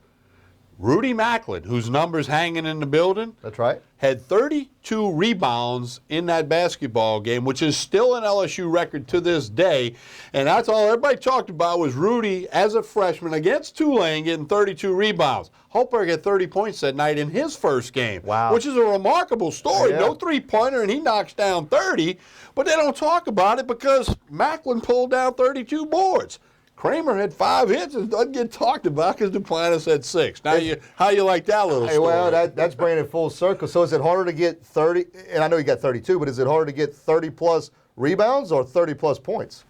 Rudy Macklin, whose number's hanging in the building. That's right. Had 32 rebounds in that basketball game, which is still an LSU record to this day. And that's all everybody talked about was Rudy as a freshman against Tulane getting 32 rebounds. Hultberg had 30 points that night in his first game, wow, which is a remarkable story. Yeah. No three-pointer, and he knocks down 30. But they don't talk about it because Macklin pulled down 32 boards. Kramer had 5 hits and doesn't get talked about because Duplantis had 6. Now, how you like that little story? Well, that's bringing it full circle. So is it harder to get 30, and I know you got 32, but is it harder to get 30-plus rebounds or 30-plus points,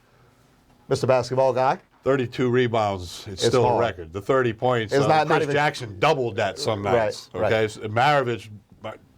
Mr. Basketball Guy? 32 rebounds, it's still hard. a record. The 30 points, It's not Chris even, Jackson doubled that some nights. Right, Okay, right. So Maravich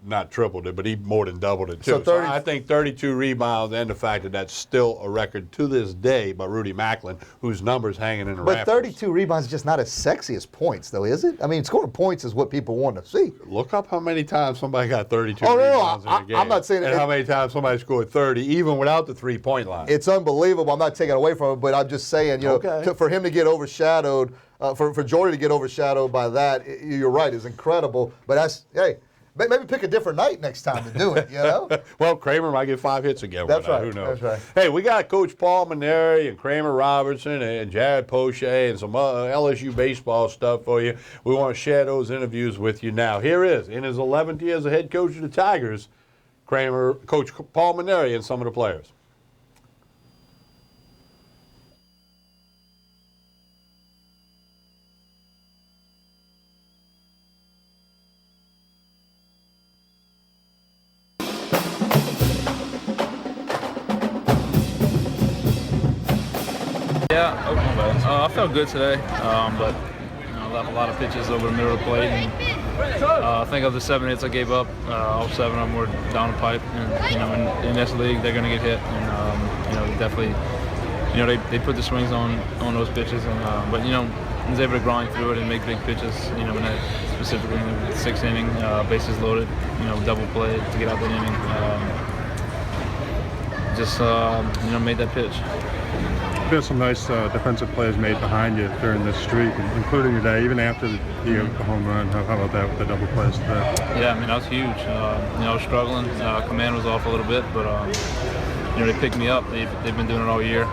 not tripled it, but he more than doubled it too. So 30 I think 32 rebounds and the fact that that's still a record to this day by Rudy Macklin, whose number's hanging in the But rafters. 32 rebounds is just not as sexy as points, though, is it? I mean, scoring points is what people want to see. Look up how many times somebody got 32 Oh, no, rebounds in a game. I'm not saying and how many times somebody scored 30, even without the three-point line. It's unbelievable. I'm not taking away from it, but I'm just saying, you know, Okay. for him to get overshadowed, for Jordy to get overshadowed by that, you're right, is incredible. But that's, hey, maybe pick a different night next time to do it, you know? Well, Kramer might get 5 hits again. That's right. Who knows? That's right. Hey, we got Coach Paul Maneri and Kramer Robertson and Jared Poche and some LSU baseball stuff for you. We want to share those interviews with you now. Here is, in his 11th year as a head coach of the Tigers, Coach Paul Maneri and some of the players. Yeah, I felt good today, but left a lot of pitches over the middle of the plate. And, I think of the 7 hits I gave up, all 7 of them were down the pipe. And in this league, they're going to get hit. And definitely, they put the swings on those pitches. And but I was able to grind through it and make big pitches. In that specifically in the 6th inning, bases loaded. Double play to get out the inning. Made that pitch. There's some nice defensive plays made behind you during this streak, including today, even after the home run. How about that with the double plays today? Yeah, I mean, that was huge. I was struggling. Command was off a little bit, but they picked me up. They've been doing it all year.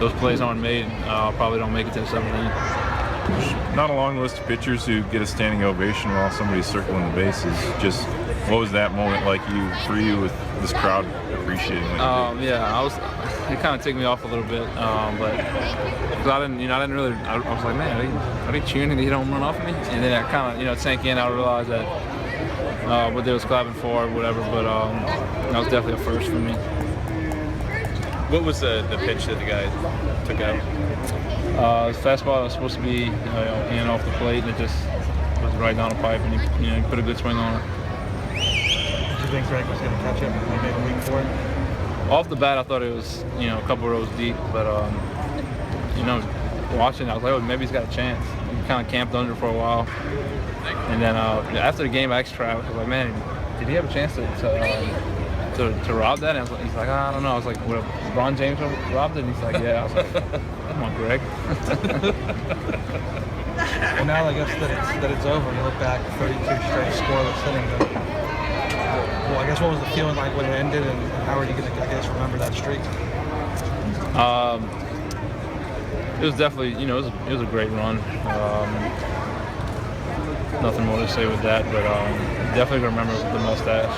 Those plays aren't made. Probably don't make it to the 7th inning. Not a long list of pitchers who get a standing ovation while somebody's circling the bases. Just what was that moment like for you with this crowd appreciating what you did? It kind of took me off a little bit, but because I didn't really. I was like, man, are they cheering to hit a home run off of me? And then I kind of, sank in. I realized that what they was clapping for, or whatever. But that was definitely a first for me. What was the pitch that the guy took out? His fastball was supposed to be in off the plate, and it just was right down the pipe, and he put a good swing on it. Did you think Frank was going to catch it and make a leap for it? Off the bat, I thought it was, a couple rows deep, but, watching, I was like, oh, maybe he's got a chance. He kind of camped under for a while. And then after the game, I asked Travis, I was like, man, did he have a chance to to rob that? And he's like, I don't know. I was like, what, LeBron James robbed it? And he's like, yeah. I was like, come on, Greg. Well, now I guess that it's over. You look back, 32 straight scoreless innings. Well, I guess what was the feeling like when it ended, and how are you going to, I guess, remember that streak? It was definitely, you know, it was a great run. Nothing more to say with that, but definitely gonna remember the mustache.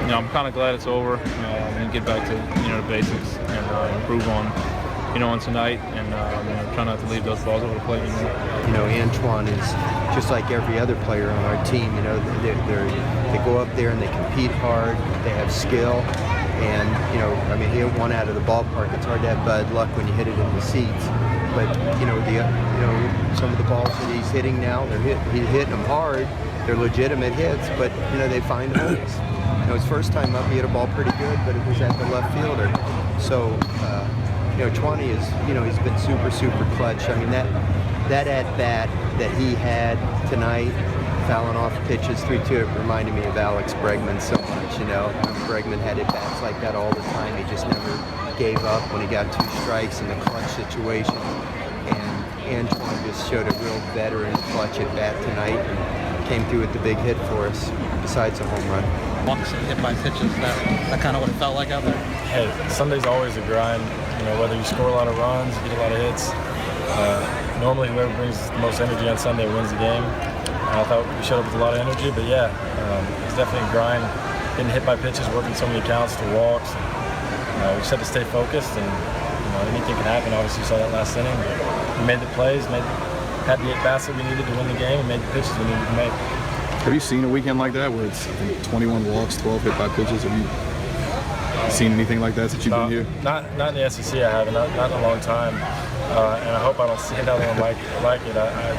You know, I'm kind of glad it's over and get back to, you know, the basics and improve on, you know, on tonight, and you know, try not to leave those balls over the plate anymore. You know, Antoine is just like every other player on our team. You know, they go up there and they compete hard. They have skill, and you know, I mean, he hit one out of the ballpark. It's hard to have bad luck when you hit it in the seats. But you know, some of the balls that he's hitting now, he's hitting them hard. They're legitimate hits, but you know, they find holes. You know, his first time up, he hit a ball pretty good, but it was at the left fielder. So, you know, 20 is, you know, he's been super clutch. I mean, that at bat that he had tonight, fouling off pitches 3-2, it reminded me of Alex Bregman so much. You know, Bregman had at bats like that all the time. He just never gave up when he got 2 strikes in the clutch situation. And Antoine just showed a real veteran clutch at bat tonight and came through with the big hit for us, besides a home run. Walks and hit by pitches, that kind of what it felt like out there? Hey, Sunday's always a grind. You know, whether you score a lot of runs, get a lot of hits. Normally, whoever brings the most energy on Sunday wins the game. I thought we showed up with a lot of energy, but yeah, it's definitely a grind. Getting hit by pitches, working so many counts to walks. We just have to stay focused, and you know, anything can happen. Obviously, you saw that last inning. We made the plays, had the at-bats that we needed to win the game, and made the pitches we needed to make. Have you seen a weekend like that where it's, I think, 21 walks, 12 hit by pitches? Have you seen anything like that since you've been here? Not in the SEC. I haven't. Not in a long time, and I hope I don't see another one like it. I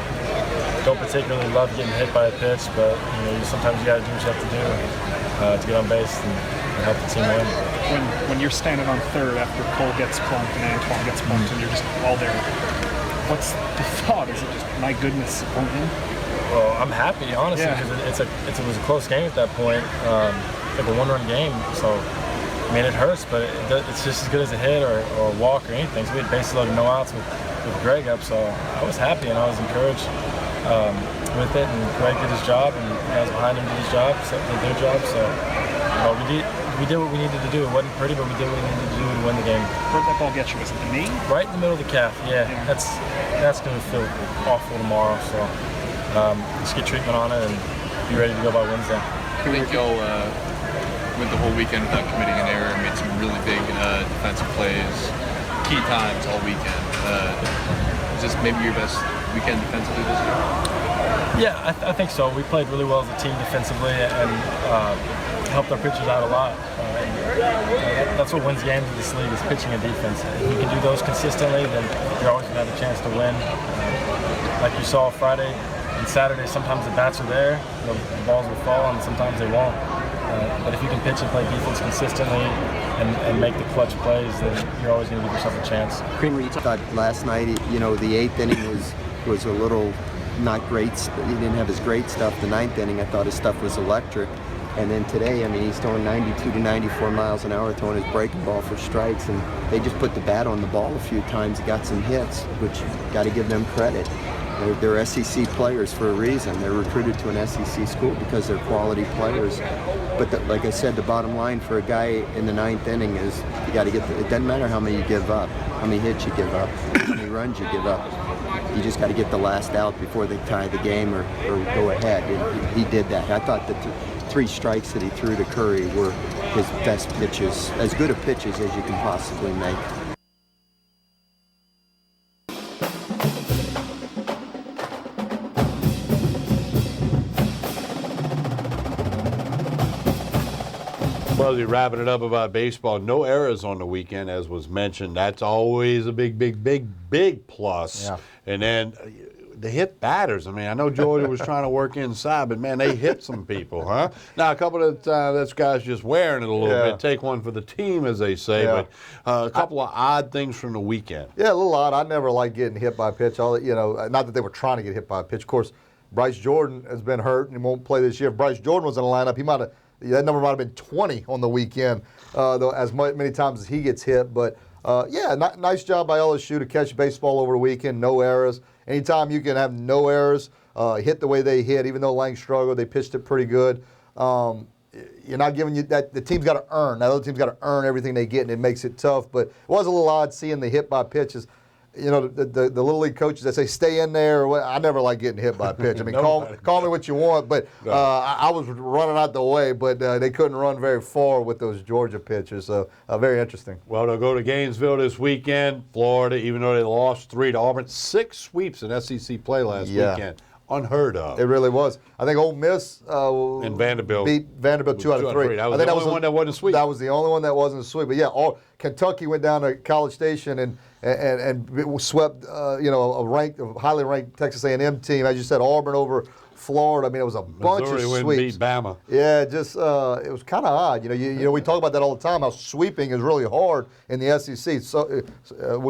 don't particularly love getting hit by a pitch, but you know, sometimes you got to do what you have to do to get on base and help the team win. When you're standing on third after Cole gets plunked and Antoine gets plunked and you're just all there, what's the thought? Is it just, my goodness, on him? Well, I'm happy, honestly, because it was a close game at that point. It's like a one-run game, so I mean, it hurts, but it's just as good as a hit or a walk or anything. So we had bases loaded, no outs with Greg up, so I was happy and I was encouraged with it. And Greg did his job, and the guys behind him did his job, so did their job. So we did what we needed to do. It wasn't pretty, but we did what we needed to do to win the game. Where'd that ball get you? Was it the knee? Right in the middle of the calf. Yeah. That's going to feel awful tomorrow. So just get treatment on it and be ready to go by Wednesday. I think y'all went the whole weekend without committing an error and made some really big defensive plays, key times all weekend. Is this maybe your best weekend defensively this year? Yeah, I think so. We played really well as a team defensively and helped our pitchers out a lot. That's what wins games in this league, is pitching and defense. If you can do those consistently, then you're always going to have a chance to win. Like you saw Friday and Saturday, sometimes the bats are there, the balls will fall, and sometimes they won't. But if you can pitch and play defense consistently and make the clutch plays, then you're always going to give yourself a chance. Kramer, you thought last night, you know, the 8th inning was a little not great. He didn't have his great stuff. The 9th inning, I thought his stuff was electric. And then today, I mean, he's throwing 92 to 94 miles an hour, throwing his breaking ball for strikes, and they just put the bat on the ball a few times. He got some hits, which got to give them credit. They're SEC players for a reason. They're recruited to an SEC school because they're quality players. But like I said, the bottom line for a guy in the 9th inning is you got to get. It doesn't matter how many you give up, how many hits you give up, how many runs you give up. You just got to get the last out before they tie the game or go ahead. And he did that. I thought the 3 strikes that he threw to Curry were his best pitches, as good of pitches as you can possibly make. Well, as we wrapping it up about baseball, no errors on the weekend, as was mentioned. That's always a big plus. Yeah. And then the hit batters. I mean, I know Georgia was trying to work inside, but man, they hit some people, huh? Now, a couple of that's guys just wearing it a little bit. Take one for the team, as they say. Yeah. But a couple of odd things from the weekend. Yeah, a little odd. I never liked getting hit by a pitch. You know, not that they were trying to get hit by a pitch. Of course, Bryce Jordan has been hurt and won't play this year. If Bryce Jordan was in the lineup, he might have that number might have been 20 on the weekend, though, many times as he gets hit. But, nice job by LSU to catch baseball over the weekend, no errors. Anytime you can have no errors, hit the way they hit, even though Lang struggled, they pitched it pretty good. You're not giving you that. The team's got to earn. That other team's got to earn everything they get, and it makes it tough. But it was a little odd seeing the hit by pitches. You know, the Little League coaches that say stay in there. Or what, I never like getting hit by a pitch. I mean, call me what you want, but I was running out the way, but they couldn't run very far with those Georgia pitchers. So very interesting. Well, they'll go to Gainesville this weekend. Florida, even though they lost 3 to Auburn, 6 sweeps in SEC play last weekend. Unheard of. It really was. I think Ole Miss and Vanderbilt beat Vanderbilt 2 out of 3. That was the only one that wasn't sweet. That was the only one that wasn't sweet. But yeah, Kentucky went down to College Station and swept a highly ranked Texas A&M team. As you said, Auburn over Florida. I mean, it was a bunch of sweeps. Beat Bama. Yeah, just it was kind of odd. You know, we talk about that all the time. How sweeping is really hard in the SEC. So, it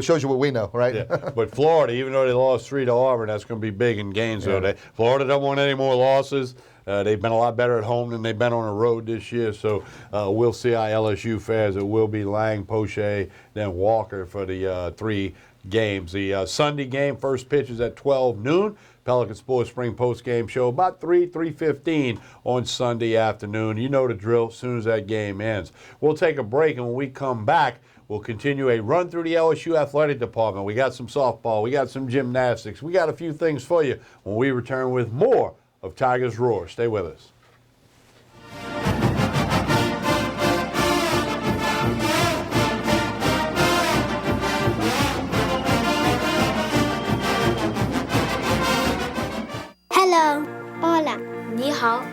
shows you what we know, right? Yeah. But Florida, even though they lost 3 to Auburn, that's going to be big in Gainesville. Yeah. Florida don't want any more losses. They've been a lot better at home than they've been on the road this year. So we'll see how LSU fares. It will be Lang, Poche, then Walker for the 3 games. The Sunday game, first pitch is at 12 noon. Pelican Sports Spring post-game show about 3:15 on Sunday afternoon. You know the drill as soon as that game ends. We'll take a break, and when we come back, we'll continue a run through the LSU athletic department. We got some softball. We got some gymnastics. We got a few things for you when we return with more of Tigers Roar. Stay with us. Hello. Hola. 你好.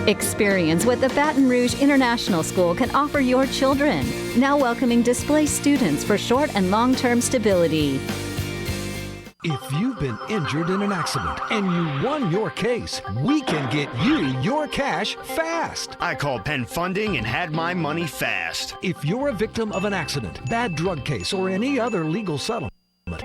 Experience what the Baton Rouge International School can offer your children. Now welcoming displaced students for short and long-term stability. If you've been injured in an accident and you won your case, we can get you your cash fast. I called Penn Funding and had my money fast. If you're a victim of an accident, bad drug case, or any other legal settlement,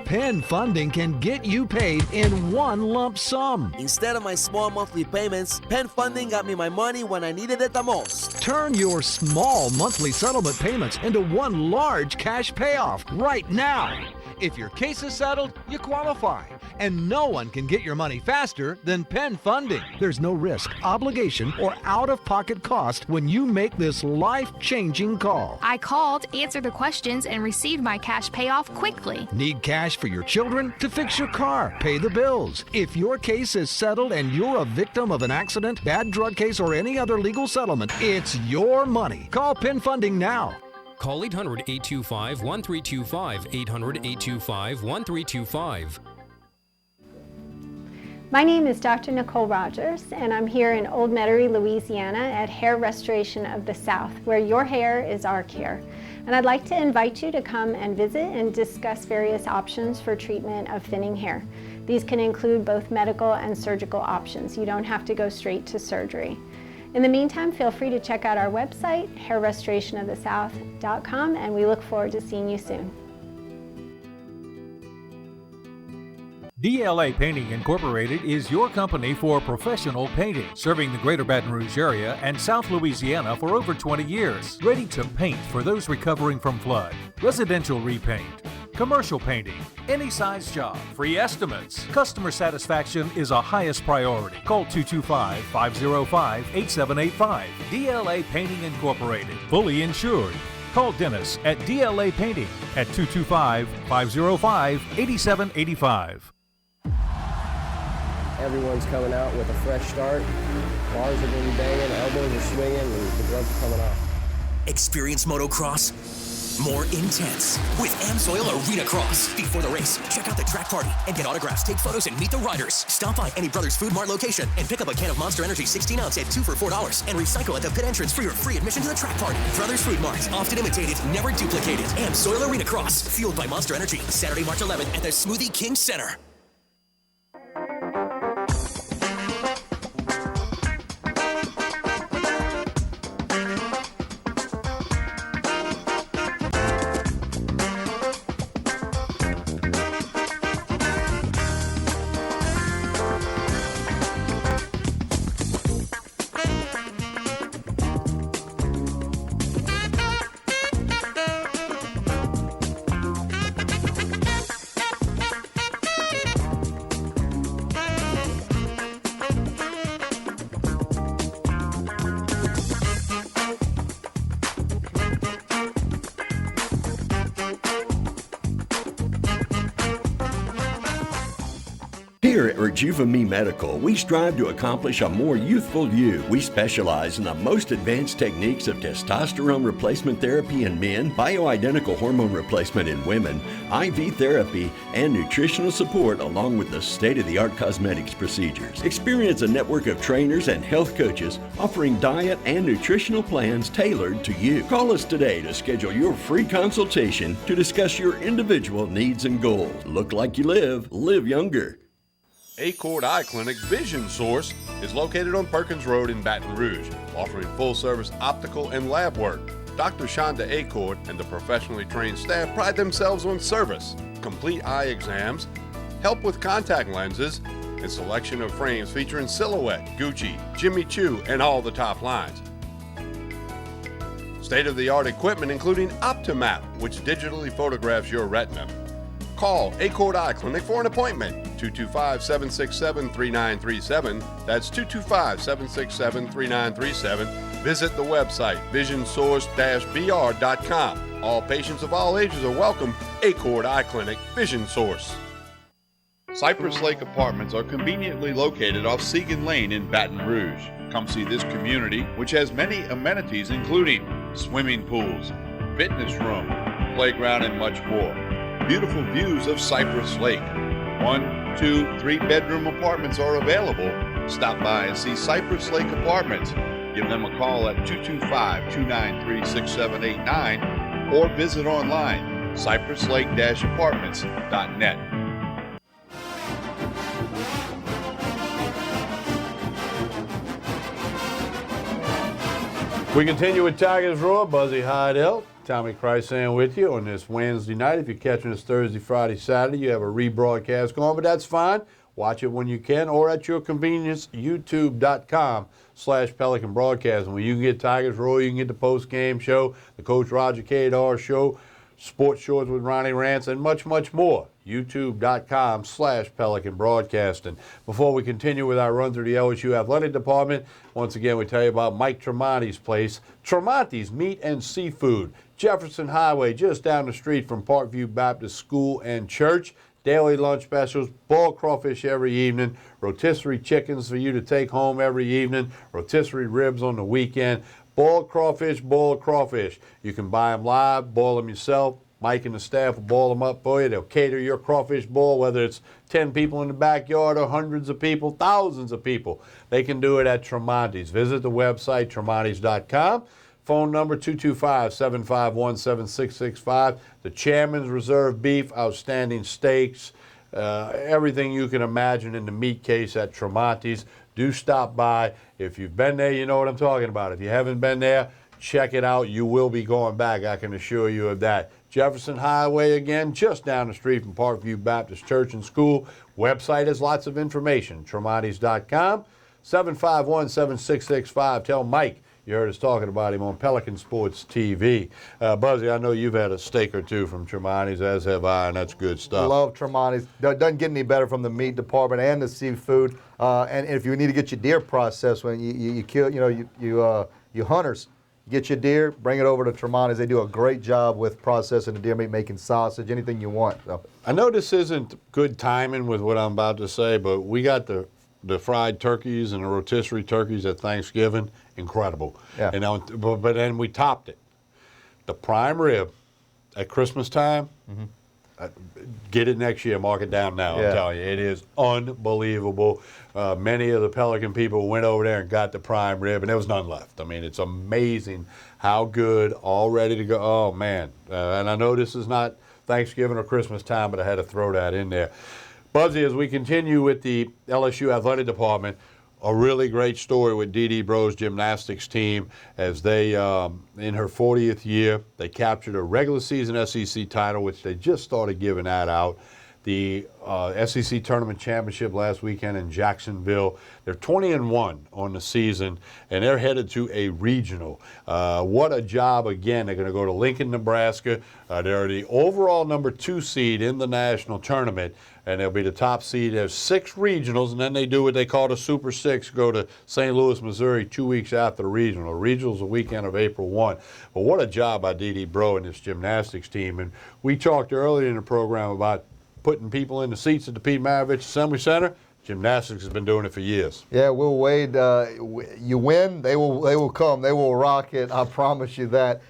Penn Funding can get you paid in one lump sum. Instead of my small monthly payments, Penn Funding got me my money when I needed it the most. Turn your small monthly settlement payments into one large cash payoff right now. If your case is settled, you qualify. And no one can get your money faster than Penn Funding. There's no risk, obligation, or out-of-pocket cost when you make this life-changing call. I called, answered the questions, and received my cash payoff quickly. Need cash for your children? To fix your car, pay the bills. If your case is settled and you're a victim of an accident, bad drug case, or any other legal settlement, it's your money. Call Penn Funding now. Call 800-825-1325, 800-825-1325. My name is Dr. Nicole Rogers, and I'm here in Old Metairie, Louisiana at Hair Restoration of the South, where your hair is our care. And I'd like to invite you to come and visit and discuss various options for treatment of thinning hair. These can include both medical and surgical options. You don't have to go straight to surgery. In the meantime, feel free to check out our website, hairrestorationofthesouth.com, and we look forward to seeing you soon. DLA Painting Incorporated is your company for professional painting, serving the greater Baton Rouge area and South Louisiana for over 20 years. Ready to paint for those recovering from flood, residential repaint, commercial painting, any size job, free estimates. Customer satisfaction is our highest priority. Call 225-505-8785. DLA Painting Incorporated, fully insured. Call Dennis at DLA Painting at 225-505-8785. Everyone's coming out with a fresh start. Bars are going to be banging, elbows are swinging, and the gloves are coming off. Experience motocross more intense with AmSoil Arena Cross. Before the race, check out the track party and get autographs, take photos, and meet the riders. Stop by any Brothers Food Mart location and pick up a can of Monster Energy 16 ounce at 2 for $4 and recycle at the pit entrance for your free admission to the track party. Brothers Food Mart, often imitated, never duplicated. AmSoil Arena Cross, fueled by Monster Energy. Saturday, March 11th at the Smoothie King Center. Here at Rejuva-Me Medical, we strive to accomplish a more youthful you. We specialize in the most advanced techniques of testosterone replacement therapy in men, bioidentical hormone replacement in women, IV therapy, and nutritional support along with the state-of-the-art cosmetics procedures. Experience a network of trainers and health coaches offering diet and nutritional plans tailored to you. Call us today to schedule your free consultation to discuss your individual needs and goals. Look like you live younger. Acord Eye Clinic Vision Source is located on Perkins Road in Baton Rouge, offering full-service optical and lab work. Dr. Shonda Acord and the professionally trained staff pride themselves on service, complete eye exams, help with contact lenses, and selection of frames featuring Silhouette, Gucci, Jimmy Choo, and all the top lines. State-of-the-art equipment including Optimap, which digitally photographs your retina. Call Acord Eye Clinic for an appointment. 225-767-3937. That's 225-767-3937. Visit the website visionsource-br.com. All patients of all ages are welcome. Acord Eye Clinic Vision Source. Cypress Lake Apartments are conveniently located off Segan Lane in Baton Rouge. Come see this community, which has many amenities including swimming pools, fitness room, playground, and much more. Beautiful views of Cypress Lake. 1, 2, 3-bedroom apartments are available. Stop by and see Cypress Lake Apartments. Give them a call at 225-293-6789 or visit online, cypresslake-apartments.net. We continue with Tigers Roar. Buzzy Heidel, Tommy Chrysan with you on this Wednesday night. If you're catching us Thursday, Friday, Saturday, you have a rebroadcast going, but that's fine. Watch it when you can or at your convenience, youtube.com/Pelican Broadcasting, where you can get Tigers Roar, you can get the post-game show, the Coach Roger Kadar show, Sports Shorts with Ronnie Rance, and much, much more. youtube.com/Pelican Broadcasting. Before we continue with our run through the LSU Athletic Department, once again we tell you about Mike Tremonti's place. Tremonti's Meat and Seafood, Jefferson Highway, just down the street from Parkview Baptist School and Church. Daily lunch specials, boiled crawfish every evening, rotisserie chickens for you to take home every evening, rotisserie ribs on the weekend, boiled crawfish. You can buy them live, boil them yourself. Mike and the staff will boil them up for you. They'll cater your crawfish boil, whether it's 10 people in the backyard or hundreds of people, thousands of people. They can do it at Tremonti's. Visit the website, tremontis.com. Phone number 225-751-7665. The Chairman's Reserve beef, outstanding steaks, everything you can imagine in the meat case at Tremonti's. Do stop by. If you've been there, you know what I'm talking about. If you haven't been there, check it out. You will be going back, I can assure you of that. Jefferson Highway again, just down the street from Parkview Baptist Church and School. Website has lots of information, tremontis.com. 751-7665. Tell Mike you heard us talking about him on Pelican Sports TV. Buzzy, I know you've had a steak or two from Tremonti's, as have I, and that's good stuff. Love Tremonti's. Doesn't get any better from the meat department and the seafood. And if you need to get your deer processed when you kill, you hunters, get your deer, bring it over to Tremonti's. They do a great job with processing the deer meat, making sausage, anything you want. So. I know this isn't good timing with what I'm about to say, but we got the fried turkeys and the rotisserie turkeys at Thanksgiving. Incredible. Yeah. But then we topped it. The prime rib at Christmas time, get it next year, mark it down now, I'm telling you. It is unbelievable. Many of the Pelican people went over there and got the prime rib, and there was none left. I mean, it's amazing how good, all ready to go. Oh, man. And I know this is not Thanksgiving or Christmas time, but I had to throw that in there. Buzzy, as we continue with the LSU Athletic Department, a really great story with Dee Dee Bro's gymnastics team as they, in her 40th year, they captured a regular season SEC title, which they just started giving that out. The SEC Tournament Championship last weekend in Jacksonville. They're 20-1 on the season, and they're headed to a regional. What a job again. They're going to go to Lincoln, Nebraska. They're the overall number 2 seed in the national tournament, and they'll be the top seed. There's 6 regionals, and then they do what they call the Super 6, go to St. Louis, Missouri 2 weeks after the regional. The regional's the weekend of April 1. But what a job by Dee Dee Bro and this gymnastics team. And we talked earlier in the program about putting people in the seats at the Pete Maravich Assembly Center. Gymnastics has been doing it for years. Yeah, Will Wade, you win, they will come. They will rock it. I promise you that.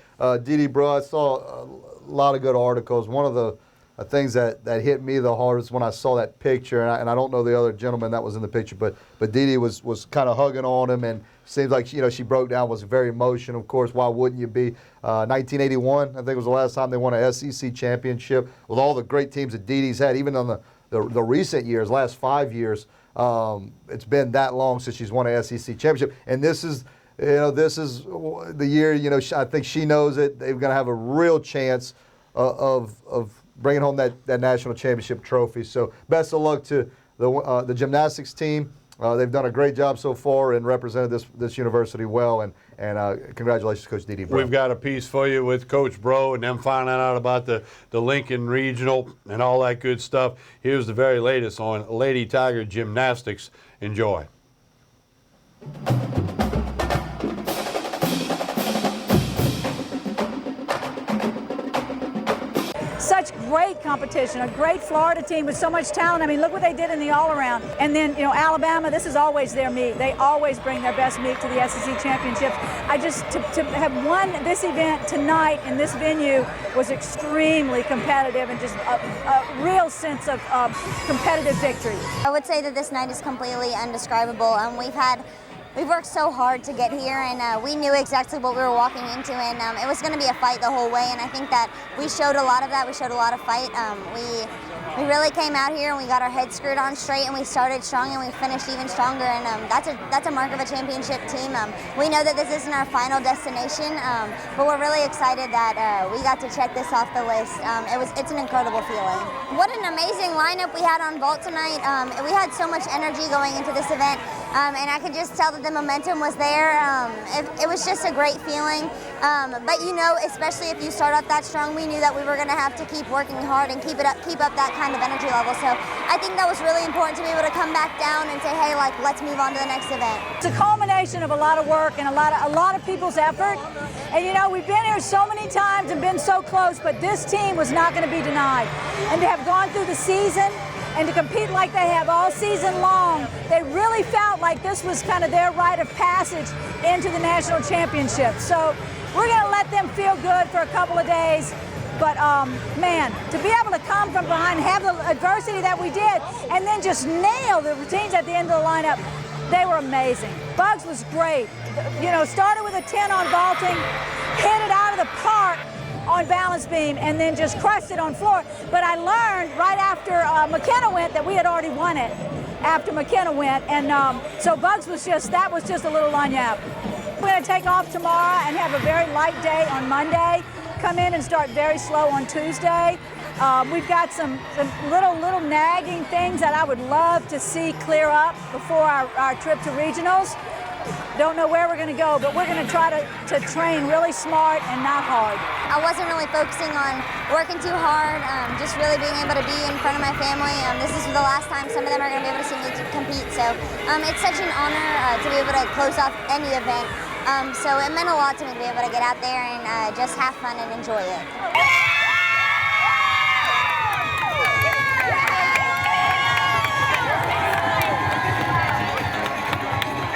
Dee, bro, I saw a lot of good articles. One of the things that hit me the hardest when I saw that picture, and I don't know the other gentleman that was in the picture, but Dee was kind of hugging on him, and seems like she broke down, was very emotional. Of course, why wouldn't you be? 1981, I think was the last time they won an SEC championship with all the great teams that Dee's had, even on the recent years, last 5 years. It's been that long since she's won an SEC championship, and this is the year. I think she knows it. They're going to have a real chance of bringing home that national championship trophy. So best of luck to the gymnastics team. They've done a great job so far and represented this university well. And congratulations, Coach Dee Bro. We've got a piece for you with Coach Bro and them finding out about the Lincoln Regional and all that good stuff. Here's the very latest on Lady Tiger Gymnastics. Enjoy. Such great competition, a great Florida team with so much talent. I mean, look what they did in the all-around. And then, Alabama, this is always their meet. They always bring their best meet to the SEC championships. To have won this event tonight in this venue was extremely competitive and just a real sense of competitive victory. I would say that this night is completely indescribable. We've worked so hard to get here, and we knew exactly what we were walking into, and it was going to be a fight the whole way, and I think that we showed a lot of that. We showed a lot of fight. We really came out here and we got our heads screwed on straight, and we started strong and we finished even stronger, and that's a mark of a championship team. We know that this isn't our final destination, but we're really excited that we got to check this off the list. It's an incredible feeling. What an amazing lineup we had on vault tonight. We had so much energy going into this event, and I could just tell that the momentum was there. It was just a great feeling. But especially if you start off that strong, we knew that we were going to have to keep working hard and keep up that kind of energy level. So I think that was really important to be able to come back down and say, hey, let's move on to the next event. It's a culmination of a lot of work and a lot of people's effort. And we've been here so many times and been so close, but this team was not going to be denied. And to have gone through the season and to compete like they have all season long, they really felt like this was kind of their rite of passage into the national championship. So we're going to let them feel good for a couple of days. But, man, to be able to come from behind, have the adversity that we did, and then just nail the routines at the end of the lineup, they were amazing. Bugs was great. Started with a 10 on vaulting, hit it out of the park on balance beam, and then just crushed it on floor. But I learned right after McKenna went that we had already won it after McKenna went, and so Bugs was just a little lanyap. We're going to take off tomorrow and have a very light day on Monday. Come in and start very slow on Tuesday. We've got some little nagging things that I would love to see clear up before our trip to regionals. Don't know where we're going to go, but we're going to try to train really smart and not hard. I wasn't really focusing on working too hard, just really being able to be in front of my family. This is the last time some of them are going to be able to see me compete, so it's such an honor to be able to close off any event. So it meant a lot to me to be able to get out there and just have fun and enjoy it.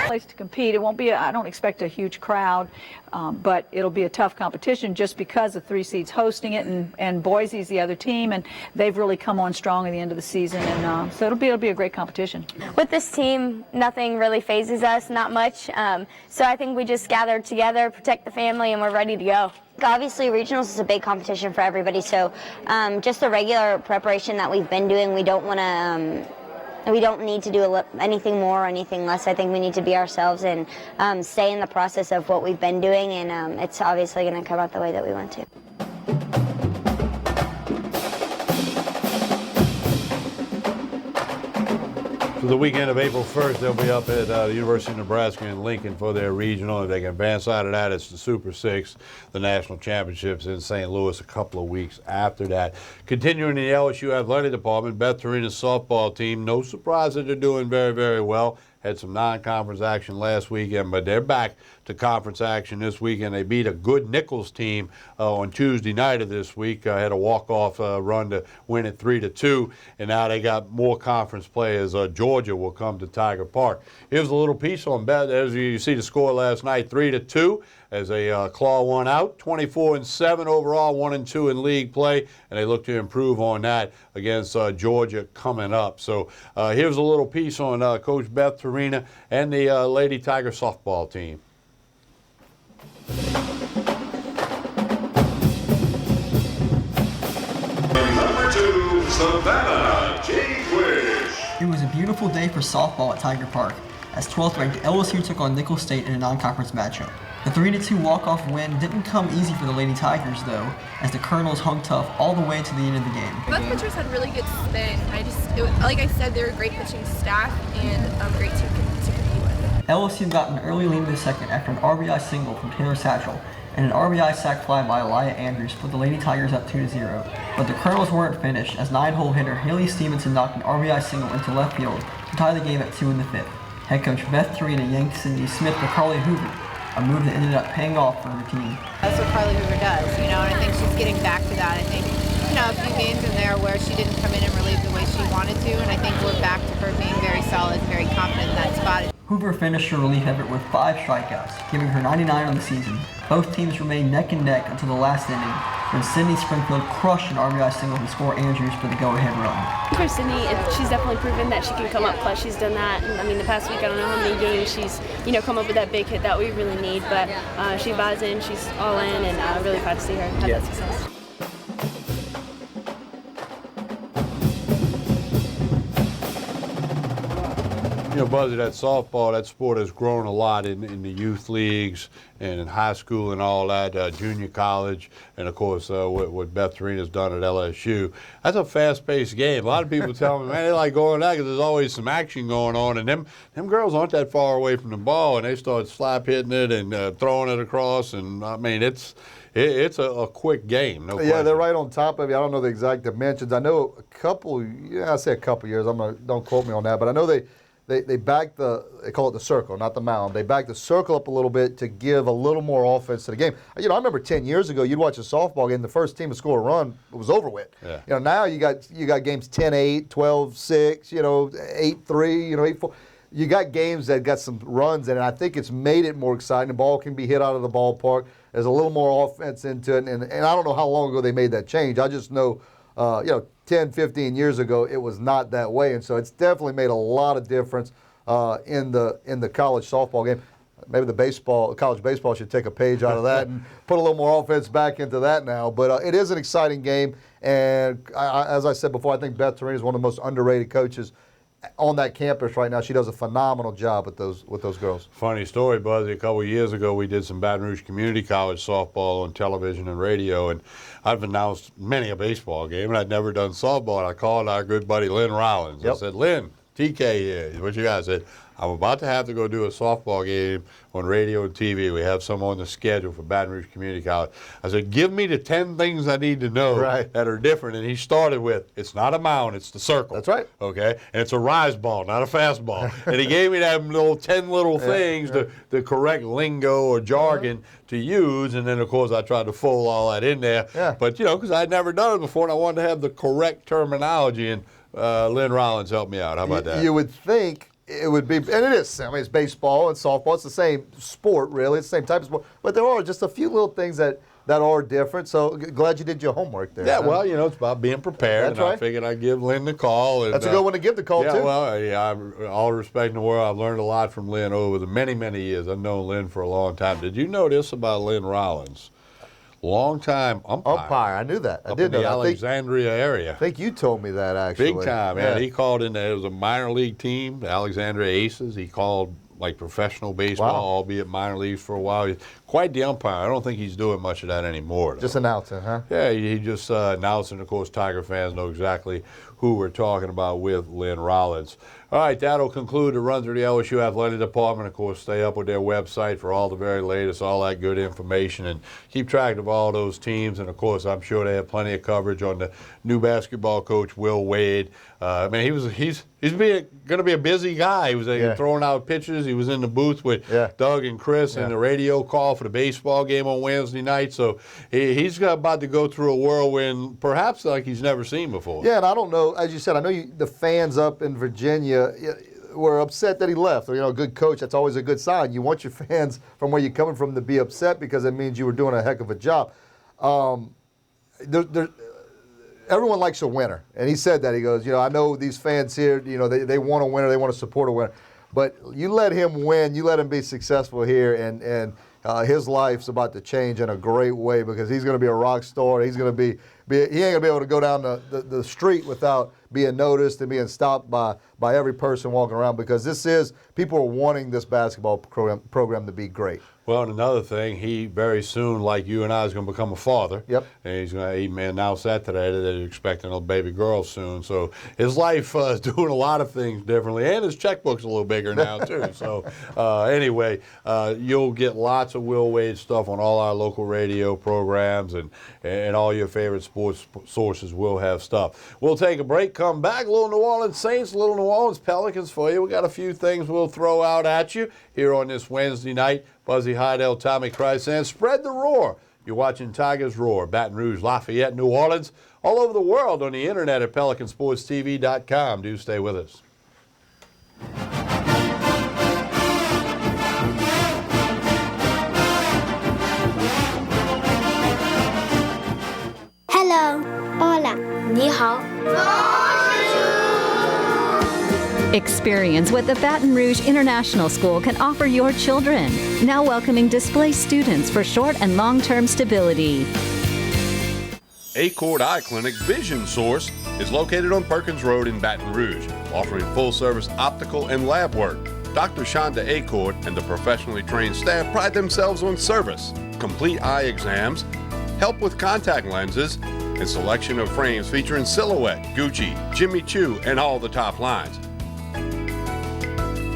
Place to compete. It won't be, I don't expect a huge crowd, but it'll be a tough competition just because of 3 seeds hosting it, and Boise's the other team, and they've really come on strong at the end of the season, and so it'll be a great competition. With this team, nothing really phases us, not much, so I think we just gathered together, protect the family, and we're ready to go. Obviously, regionals is a big competition for everybody, so just the regular preparation that we've been doing, we don't want to we don't need to do anything more or anything less. I think we need to be ourselves and stay in the process of what we've been doing, and it's obviously going to come out the way that we want to. So the weekend of April 1st, they'll be up at the University of Nebraska in Lincoln for their regional. If they can advance out of that, it's the Super 6, the national championships in St. Louis a couple of weeks after that. Continuing in the LSU athletic department, Beth Torina's softball team, no surprise that they're doing very, very well. had some non-conference action last weekend, but they're back to conference action this weekend. They beat a good Nichols team on Tuesday night of this week. Had a walk-off run to win it 3-2, and now they got more conference play as Georgia will come to Tiger Park. Here's a little piece on bet. As you see the score last night, 3-2 as they claw one out. 24-7 overall, 1-2 in league play, and they look to improve on that against Georgia coming up. So here's a little piece on Coach Beth Torina and the Lady Tiger softball team. Number 2, Savannah Kingfish. It was a beautiful day for softball at Tiger Park, as 12th-ranked LSU took on Nichols State in a non-conference matchup. The 3-2 walk-off win didn't come easy for the Lady Tigers, though, as the Colonels hung tough all the way to the end of the game. Both pitchers had really good spin. Like I said, they're a great pitching staff and great team to compete with. LSU got an early lead in the second after an RBI single from Taylor Satchel and an RBI sac fly by Elia Andrews put the Lady Tigers up 2-0. But the Colonels weren't finished, as 9-hole hitter Haley Stevenson knocked an RBI single into left field to tie the game at 2 in the fifth. Head coach Beth Torina yanked Cindy Smith for Carly Hoover, a move that ended up paying off for her team. That's what Carly Hoover does, and I think she's getting back to that. I think, a few games in there where she didn't come in and relieve the way she wanted to, and I think we're back to her being very solid, very confident in that spot. Hoover finished her relief effort with 5 strikeouts, giving her 99 on the season. Both teams remained neck and neck until the last inning, when Sydney Springfield crushed an RBI single to score Andrews for the go-ahead run. For Sydney, she's definitely proven that she can come up clutch. She's done that, and the past week, I don't know how many games she's, come up with that big hit that we really need, but she buys in, she's all in, and really proud to see her have that success. Buzzy, that softball, that sport has grown a lot in the youth leagues and in high school and all that, junior college, and of course what Beth Torina's done at LSU. That's a fast-paced game. A lot of people tell me, man, they like going that because there's always some action going on, and them girls aren't that far away from the ball, and they start slap hitting it and throwing it across, and it's a quick game. No question. They're right on top of you. I don't know the exact dimensions. I know a couple years. Don't quote me on that, but I know they back they call it the circle, not the mound. They back the circle up a little bit to give a little more offense to the game. I remember 10 years ago, you'd watch a softball game, the first team to score a run, it was over with. Yeah. Now you got games 10-8, 12-6, 8-3, 8-4. You got games that got some runs in it, and I think it's made it more exciting. The ball can be hit out of the ballpark. There's a little more offense into it, and I don't know how long ago they made that change. I just know, 10, 15 years ago, it was not that way, and so it's definitely made a lot of difference in the college softball game. Maybe college baseball should take a page out of that and put a little more offense back into that now. But it is an exciting game, and as I said before, I think Beth Torina is one of the most underrated coaches on that campus right now. She does a phenomenal job with those girls. Funny story, Buzzy. A couple of years ago, we did some Baton Rouge Community College softball on television and radio, and I've announced many a baseball game, and I'd never done softball. And I called our good buddy Lynn Rollins. Yep. I said, Lynn, TK here. What you guys said? I'm about to have to go do a softball game on radio and TV. We have some on the schedule for Baton Rouge Community College. I said, give me the 10 things I need to know that are different. And he started with, it's not a mound, it's the circle. That's right. Okay? And it's a rise ball, not a fastball. And he gave me that little 10 little things, the correct lingo or jargon to use. And then, of course, I tried to fold all that in there. Yeah. But, because I'd never done it before, and I wanted to have the correct terminology. And Lynn Rollins helped me out. How about that? You would think it would be, and it is. I mean, it's baseball and softball. It's the same sport, really. It's the same type of sport. But there are just a few little things that are different. So glad you did your homework there. Yeah, well, it's about being prepared. That's and right. I figured I'd give Lynn the call. And, that's a good one to give the call, too. All respect in the world. I've learned a lot from Lynn over the many, many years. I've known Lynn for a long time. Did you know this about Lynn Rollins? Long-time umpire. I knew that. I up did in know the that. Alexandria area. I think you told me that, actually. Big time, man. Yeah. He called in there. It was a minor league team, the Alexandria Aces. He called like professional baseball, albeit minor leagues for a while. He's quite the umpire. I don't think he's doing much of that anymore, though. Just announcing, huh? Yeah, he just announced, and of course, Tiger fans know exactly who we're talking about with Lynn Rollins. All right, that'll conclude the run through the LSU Athletic Department. Of course, stay up with their website for all the very latest, all that good information, and keep track of all those teams. And, of course, I'm sure they have plenty of coverage on the new basketball coach, Will Wade. I mean, he's going to be a busy guy. He was throwing out pitches. He was in the booth with Doug and Chris and the radio call for the baseball game on Wednesday night. So he's about to go through a whirlwind, perhaps like he's never seen before. Yeah, and I don't know, as you said, I know the fans up in Virginia were upset that he left. You know, a good coach, that's always a good sign. You want your fans from where you're coming from to be upset because it means you were doing a heck of a job. Everyone likes a winner. And he said that. He goes, you know, I know these fans here, you know, they want a winner. They want to support a winner. But you let him win. You let him be successful here. And his life's about to change in a great way because he's going to be a rock star. He's going to he ain't going to be able to go down the street without being noticed and being stopped by every person walking around because people are wanting this basketball program to be great. Well, and another thing, he very soon, like you and I, is going to become a father. Yep. And he announced that today that he's expecting a baby girl soon. So his life is doing a lot of things differently, and his checkbook's a little bigger now too. So anyway, you'll get lots of Will Wade stuff on all our local radio programs, and all your favorite sports sources will have stuff. We'll take a break, come back, a little New Orleans Saints, a little New Orleans Pelicans for you. We got a few things we'll throw out at you here on this Wednesday night. Buzzy Heidel, Tommy Christ, and spread the roar. You're watching Tigers Roar, Baton Rouge, Lafayette, New Orleans, all over the world on the internet at PelicanSportsTV.com. Do stay with us. Hello. Hola. Ni hao. Experience what the Baton Rouge International School can offer your children. Now welcoming displaced students for short and long-term stability. Accord Eye Clinic Vision Source is located on Perkins Road in Baton Rouge, offering full-service optical and lab work. Dr. Shonda Accord and the professionally trained staff pride themselves on service, complete eye exams, help with contact lenses, and selection of frames featuring Silhouette, Gucci, Jimmy Choo, and all the top lines.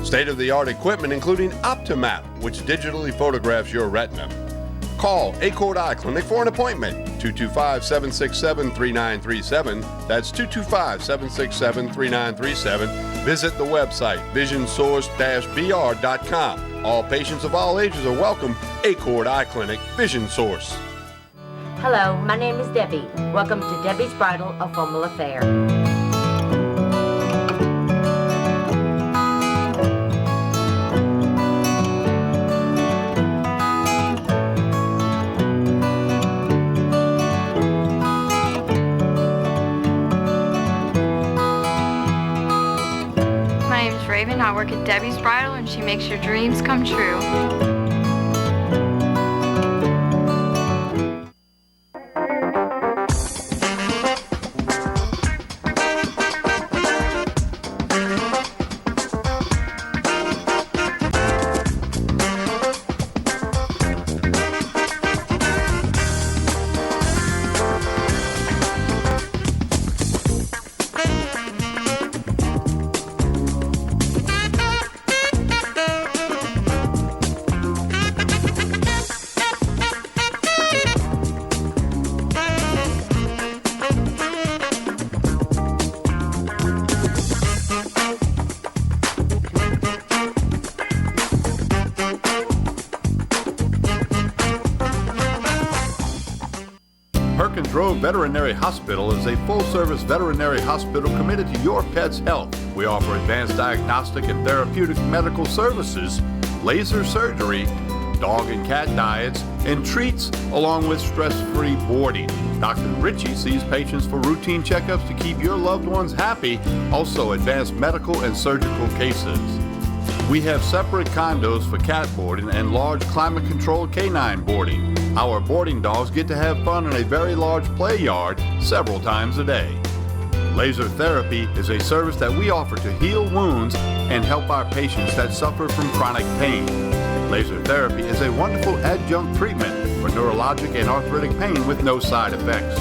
State-of-the-art equipment including Optimap, which digitally photographs your retina. Call Accord Eye Clinic for an appointment, 225-767-3937. That's 225-767-3937. Visit the website, visionsource-br.com. All patients of all ages are welcome. Accord Eye Clinic Vision Source. Hello, my name is Debbie. Welcome to Debbie's Bridal, a Formal Affair. I work at Debbie's Bridal and she makes your dreams come true. Veterinary Hospital is a full-service veterinary hospital committed to your pet's health. We offer advanced diagnostic and therapeutic medical services, laser surgery, dog and cat diets, and treats, along with stress-free boarding. Dr. Ritchie sees patients for routine checkups to keep your loved ones happy, also advanced medical and surgical cases. We have separate condos for cat boarding and large climate-controlled canine boarding. Our boarding dogs get to have fun in a very large play yard several times a day. Laser therapy is a service that we offer to heal wounds and help our patients that suffer from chronic pain. Laser therapy is a wonderful adjunct treatment for neurologic and arthritic pain with no side effects.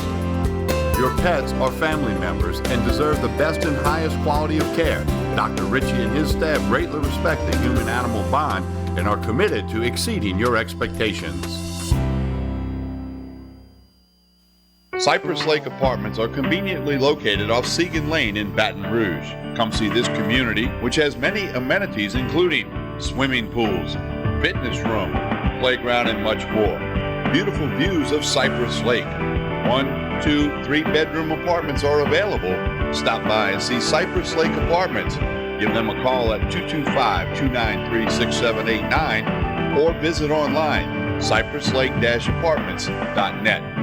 Your pets are family members and deserve the best and highest quality of care. Dr. Ritchie and his staff greatly respect the human-animal bond and are committed to exceeding your expectations. Cypress Lake Apartments are conveniently located off Segan Lane in Baton Rouge. Come see this community, which has many amenities including swimming pools, fitness room, playground, and much more. Beautiful views of Cypress Lake. 1, 2, 3-bedroom apartments are available. Stop by and see Cypress Lake Apartments. Give them a call at 225-293-6789 or visit online, cypresslake-apartments.net.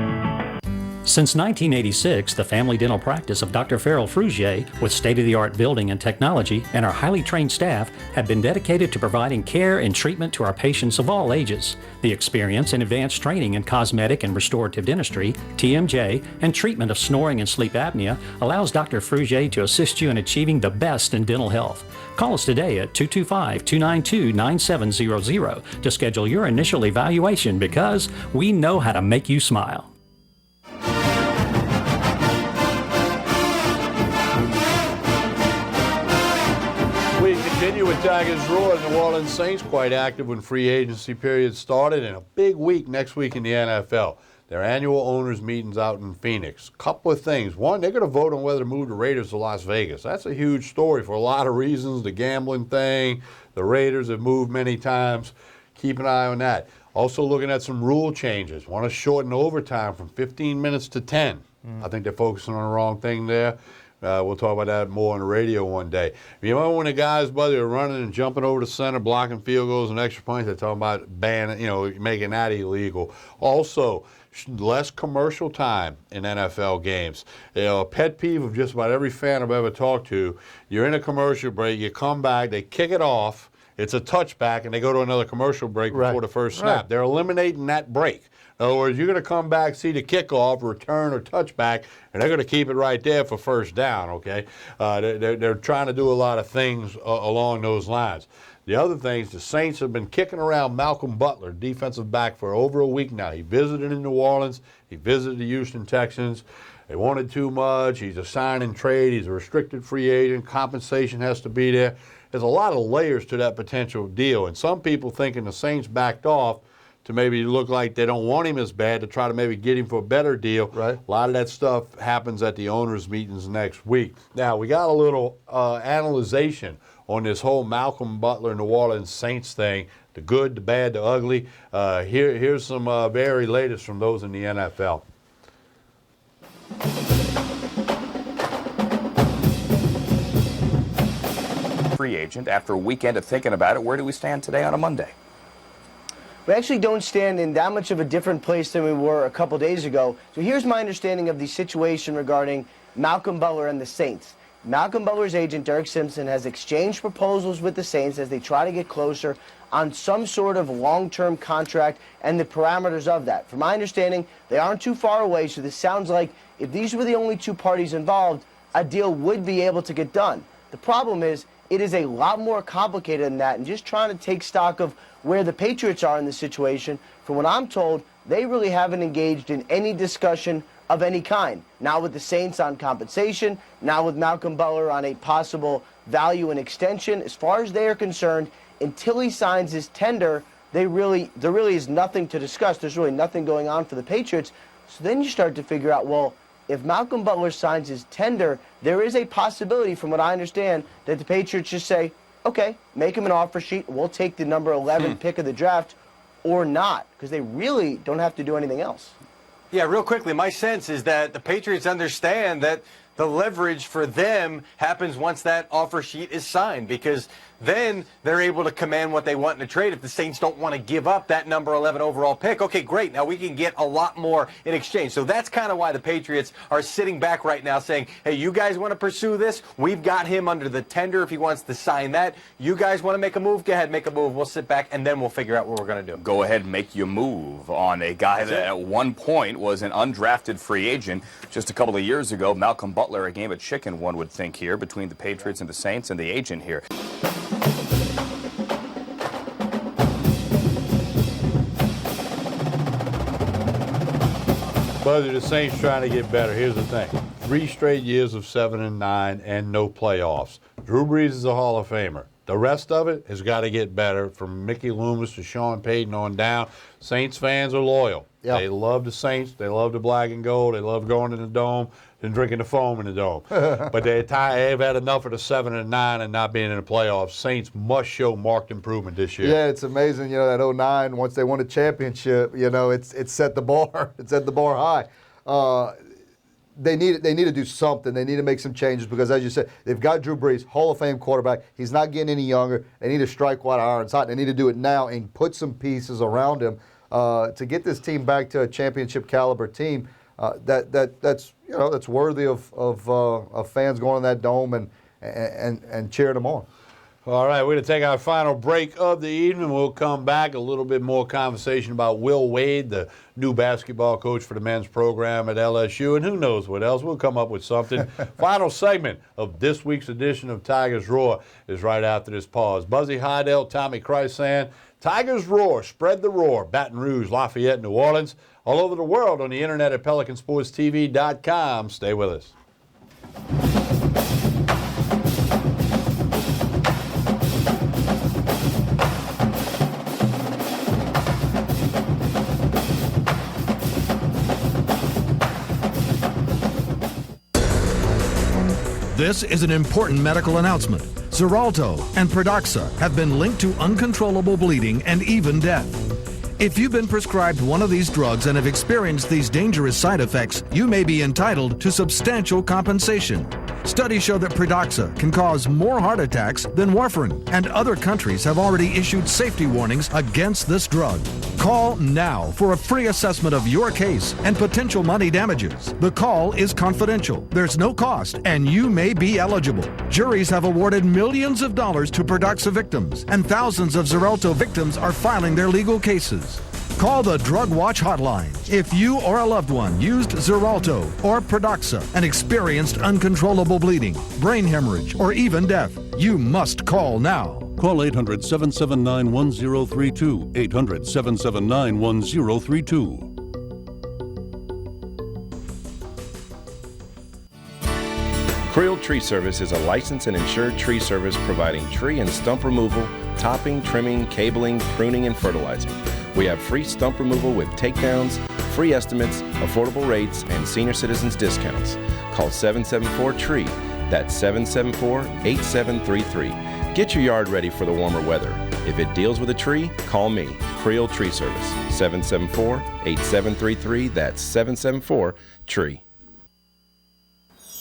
Since 1986, the family dental practice of Dr. Farrell Frugier, with state-of-the-art building and technology, and our highly trained staff have been dedicated to providing care and treatment to our patients of all ages. The experience and advanced training in cosmetic and restorative dentistry, TMJ, and treatment of snoring and sleep apnea allows Dr. Frugier to assist you in achieving the best in dental health. Call us today at 225-292-9700 to schedule your initial evaluation because we know how to make you smile. We continue with Tigers Roar. The New Orleans Saints quite active when free agency period started, and a big week next week in the NFL. Their annual owners' meetings out in Phoenix. Couple of things. One, they're going to vote on whether to move the Raiders to Las Vegas. That's a huge story for a lot of reasons. The gambling thing, the Raiders have moved many times. Keep an eye on that. Also looking at some rule changes. Want to shorten overtime from 15 minutes to 10. I think they're focusing on the wrong thing there. We'll talk about that more on the radio one day. You remember when the guys, buddy, are running and jumping over the center, blocking field goals and extra points? They're talking about banning, making that illegal. Also, less commercial time in NFL games. A pet peeve of just about every fan I've ever talked to. You're in a commercial break, you come back, they kick it off, it's a touchback, and they go to another commercial break before the first snap. They're eliminating that break. In other words, you're going to come back, see the kickoff, return, or touchback, and they're going to keep it right there for first down, okay? They're trying to do a lot of things along those lines. The other things, the Saints have been kicking around Malcolm Butler, defensive back, for over a week now. He visited in New Orleans. He visited the Houston Texans. They wanted too much. He's a sign and trade. He's a restricted free agent. Compensation has to be there. There's a lot of layers to that potential deal, and some people thinking the Saints backed off to maybe look like they don't want him as bad, to try to maybe get him for a better deal. Right. A lot of that stuff happens at the owners' meetings next week. Now, we got a little analyzation on this whole Malcolm Butler New Orleans Saints thing, the good, the bad, the ugly. Here's some very latest from those in the NFL. Free agent, after a weekend of thinking about it, where do we stand today on a Monday? We actually don't stand in that much of a different place than we were a couple days ago. So here's my understanding of the situation regarding Malcolm Butler and the Saints. Malcolm Butler's agent, Derek Simpson, has exchanged proposals with the Saints as they try to get closer on some sort of long-term contract and the parameters of that. From my understanding, they aren't too far away, so this sounds like if these were the only two parties involved, a deal would be able to get done. The problem is, it is a lot more complicated than that, and just trying to take stock of where the Patriots are in this situation, from what I'm told, they really haven't engaged in any discussion of any kind. Now with the Saints on compensation, now with Malcolm Butler on a possible value and extension. As far as they are concerned, until he signs his tender, there really is nothing to discuss. There's really nothing going on for the Patriots. So then you start to figure out, well, if Malcolm Butler signs his tender, there is a possibility, from what I understand, that the Patriots just say, okay, make him an offer sheet, we'll take the number 11 pick of the draft, or not, because they really don't have to do anything else. Yeah, real quickly, my sense is that the Patriots understand that the leverage for them happens once that offer sheet is signed, because then they're able to command what they want in a trade. If the Saints don't want to give up that number 11 overall pick, okay, great, now we can get a lot more in exchange. So that's kind of why the Patriots are sitting back right now saying, hey, you guys want to pursue this? We've got him under the tender if he wants to sign that. You guys want to make a move? Go ahead, make a move. We'll sit back, and then we'll figure out what we're going to do. Go ahead and make your move on a guy that at one point was an undrafted free agent. Just a couple of years ago, Malcolm Butler, a game of chicken, one would think here, between the Patriots and the Saints and the agent here. Buzzy, the Saints trying to get better. Here's the thing. 3 straight years of 7-9 and no playoffs. Drew Brees is a Hall of Famer. The rest of it has got to get better, from Mickey Loomis to Sean Payton on down. Saints fans are loyal. Yep. They love the Saints. They love the black and gold. They love going to the Dome and drinking the foam in the Dome. But they've had enough of the 7-9 and not being in the playoffs. Saints must show marked improvement this year. Yeah, it's amazing. You know, that 09, once they won a championship, you know, it's set the bar. It's set the bar high. They need to do something. They need to make some changes because, as you said, they've got Drew Brees, Hall of Fame quarterback. He's not getting any younger. They need to strike while the iron's hot. They need to do it now and put some pieces around him to get this team back to a championship caliber team. That's worthy of fans going in that dome and cheering them on. All right, we're going to take our final break of the evening. We'll come back, a little bit more conversation about Will Wade, the new basketball coach for the men's program at LSU, and who knows what else. We'll come up with something. Final segment of this week's edition of Tigers Roar is right after this pause. Buzzy Heidel, Tommy Chrysan, Tigers Roar, spread the roar. Baton Rouge, Lafayette, New Orleans, all over the world on the internet at PelicanSportsTV.com. Stay with us. This is an important medical announcement. Xarelto and Pradaxa have been linked to uncontrollable bleeding and even death. If you've been prescribed one of these drugs and have experienced these dangerous side effects, you may be entitled to substantial compensation. Studies show that Pradaxa can cause more heart attacks than warfarin, and other countries have already issued safety warnings against this drug. Call now for a free assessment of your case and potential money damages. The call is confidential. There's no cost, and you may be eligible. Juries have awarded millions of dollars to Pradaxa victims, and thousands of Xarelto victims are filing their legal cases. Call the Drug Watch hotline if you or a loved one used Xarelto or Pradaxa and experienced uncontrollable bleeding, brain hemorrhage, or even death. You must call now. Call 800-779-1032, 800-779-1032. Creel Tree Service is a licensed and insured tree service providing tree and stump removal, topping, trimming, cabling, pruning, and fertilizing. We have free stump removal with takedowns, free estimates, affordable rates, and senior citizens discounts. Call 774-TREE. That's 774-8733. Get your yard ready for the warmer weather. If it deals with a tree, call me, Creel Tree Service, 774-8733. That's 774-TREE.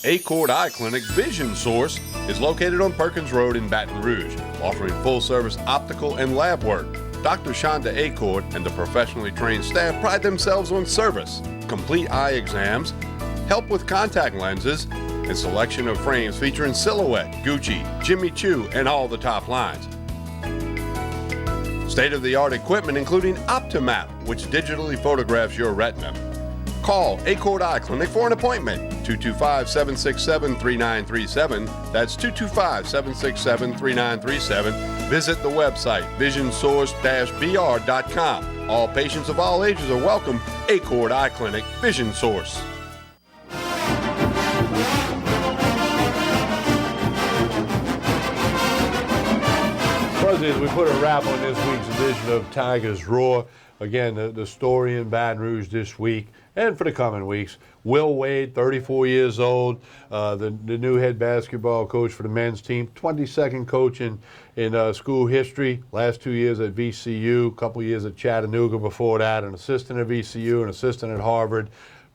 Accord Eye Clinic Vision Source is located on Perkins Road in Baton Rouge, offering full-service optical and lab work. Dr. Shonda Accord and the professionally trained staff pride themselves on service, complete eye exams, help with contact lenses, and selection of frames featuring Silhouette, Gucci, Jimmy Choo, and all the top lines. State-of-the-art equipment including Optimap, which digitally photographs your retina. Call Accord Eye Clinic for an appointment, 225-767-3937. That's 225-767-3937. Visit the website, visionsource-br.com. All patients of all ages are welcome. Accord Eye Clinic, Vision Source. As we put a wrap on this week's edition of Tigers Roar, again, the story in Baton Rouge this week and for the coming weeks. Will Wade, 34 years old, the new head basketball coach for the men's team, 22nd coach in school history, last 2 years at VCU, a couple years at Chattanooga before that, an assistant at VCU, an assistant at Harvard,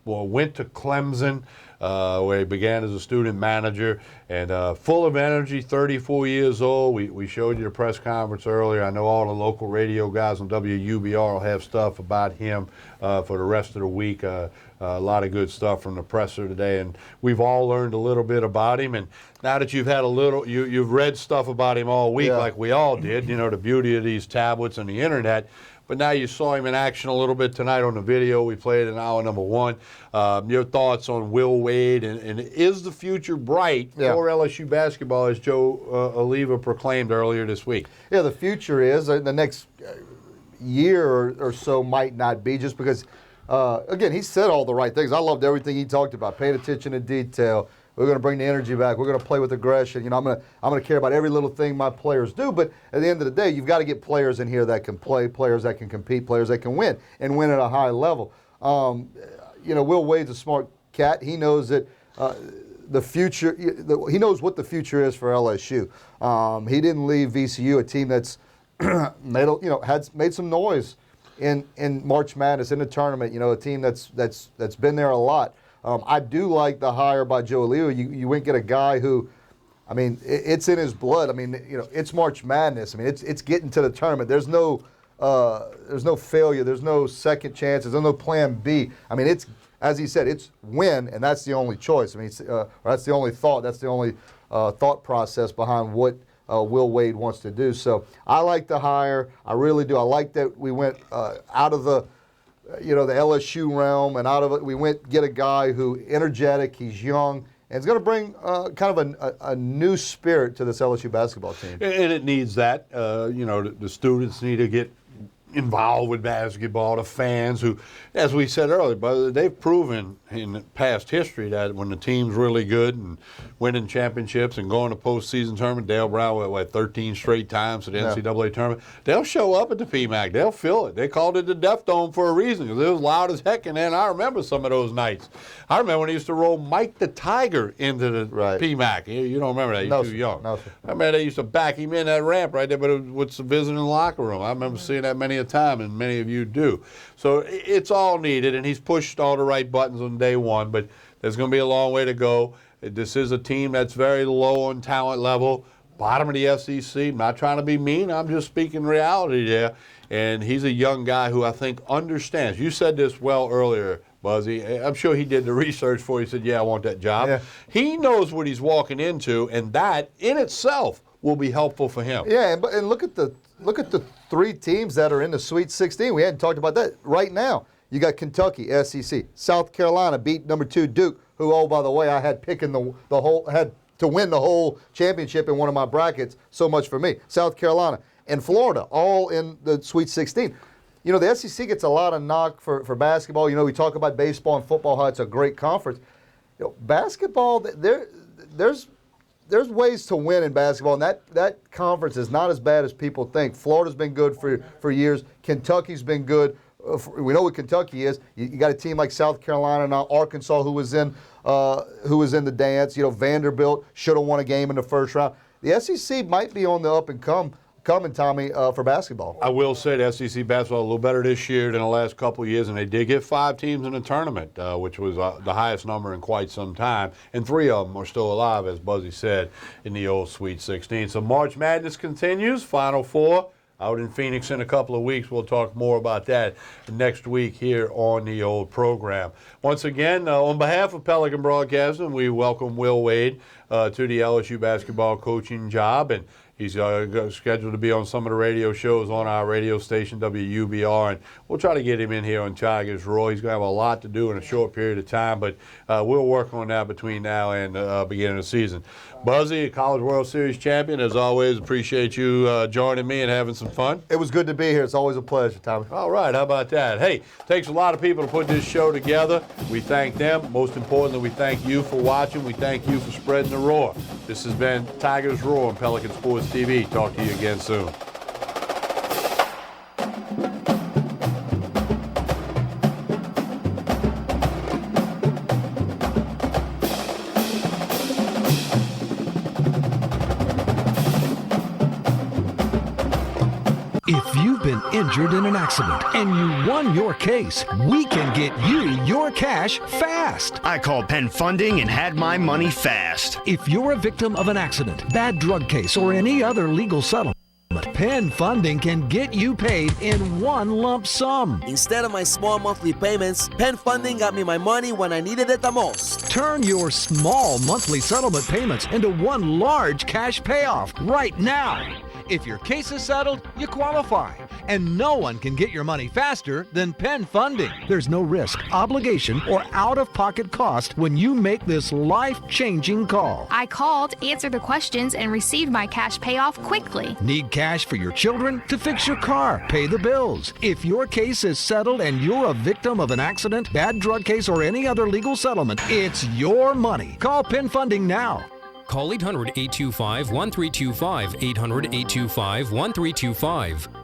went to Clemson, where he began as a student manager, and full of energy, 34 years old. We showed you the press conference earlier. I know all the local radio guys on WUBR will have stuff about him for the rest of the week. A lot of good stuff from the presser today, and we've all learned a little bit about him. And now that you've had a little, you've read stuff about him all week, like we all did, you know, the beauty of these tablets and the internet. But now you saw him in action a little bit tonight on the video we played in hour number one. Your thoughts on Will Wade, and is the future bright for LSU basketball, as Joe Oliva proclaimed earlier this week? Yeah, the future is. The next year or so might not be, just because again, he said all the right things. I loved everything he talked about. Paying attention to detail. We're going to bring the energy back. We're going to play with aggression. I'm going to care about every little thing my players do. But at the end of the day, you've got to get players in here that can play, players that can compete, players that can win and win at a high level. Will Wade's a smart cat. He knows that the future. He knows what the future is for LSU. He didn't leave VCU, a team that's made some noise in March Madness, in the tournament. A team that's been there a lot. I do like the hire by Joe Oliva. You wouldn't get a guy who, it's in his blood. It's March Madness. It's getting to the tournament. There's no failure. There's no second chances. There's no plan B. It's, as he said, it's win, and that's the only choice. That's the only thought. That's the only thought process behind what Will Wade wants to do. So I like the hire. I really do. I like that we went out of the LSU realm, and out of it we went get a guy who energetic, he's young, and it's going to bring kind of a new spirit to this LSU basketball team. And it needs that. The students need to get involved with basketball, the fans who, as we said earlier, but they've proven in past history that when the team's really good and winning championships and going to postseason tournament, Dale Brown went 13 straight times to the NCAA tournament, they'll show up at the PMAC. They'll feel it. They called it the Death Dome for a reason because it was loud as heck, and then I remember some of those nights. I remember when he used to roll Mike the Tiger into the PMAC. You don't remember that. You're too young. No, sir. I remember they used to back him in that ramp right there, but it was with the visiting locker room. I remember seeing that many a time, and many of you do. So it's all needed, and he's pushed all the right buttons on day one, but there's going to be a long way to go. This is a team that's very low on talent level, bottom of the SEC. I'm not trying to be mean. I'm just speaking reality there. And he's a young guy who I think understands. You said this well earlier, Buzzy. I'm sure he did the research for you. He said, yeah, I want that job. Yeah. He knows what he's walking into, and that in itself will be helpful for him. Yeah, and look at the three teams that are in the Sweet 16. We hadn't talked about that. Right now, you got Kentucky, SEC. South Carolina beat number 2 Duke, who, oh, by the way, I had picking had to win the whole championship in one of my brackets. So much for me. South Carolina and Florida, all in the Sweet 16. The SEC gets a lot of knock for basketball. We talk about baseball and football, how it's a great conference. Basketball, there's ways to win in basketball, and that conference is not as bad as people think. Florida's been good for years. Kentucky's been good. We know what Kentucky is. You got a team like South Carolina now, Arkansas, who was in the dance. Vanderbilt should have won a game in the first round. The SEC might be on the up and coming, Tommy, for basketball. I will say the SEC basketball a little better this year than the last couple of years, and they did get 5 teams in the tournament, which was the highest number in quite some time, and 3 of them are still alive, as Buzzy said, in the old Sweet 16. So March Madness continues, Final Four out in Phoenix in a couple of weeks. We'll talk more about that next week here on the old program. Once again, on behalf of Pelican Broadcasting, we welcome Will Wade to the LSU basketball coaching job, and he's scheduled to be on some of the radio shows on our radio station, WUBR, and we'll try to get him in here on Tigers Roar. He's going to have a lot to do in a short period of time, but we'll work on that between now and the beginning of the season. Buzzy, College World Series champion, as always, appreciate you joining me and having some fun. It was good to be here. It's always a pleasure, Tommy. All right, how about that? Hey, takes a lot of people to put this show together. We thank them. Most importantly, we thank you for watching. We thank you for spreading the roar. This has been Tigers Roar on Pelican Sports TV. Talk to you again soon. If you've been injured in an accident and you won your case, we can get you your cash fast. I called Penn Funding and had my money fast. If you're a victim of an accident, bad drug case, or any other legal settlement, Penn Funding can get you paid in one lump sum. Instead of my small monthly payments, Penn Funding got me my money when I needed it the most. Turn your small monthly settlement payments into one large cash payoff right now. If your case is settled, you qualify. And no one can get your money faster than Penn Funding. There's no risk, obligation, or out-of-pocket cost when you make this life-changing call. I called, answered the questions, and received my cash payoff quickly. Need cash for your children? To fix your car, pay the bills. If your case is settled and you're a victim of an accident, bad drug case, or any other legal settlement, it's your money. Call Penn Funding now. Call 800-825-1325, 800-825-1325.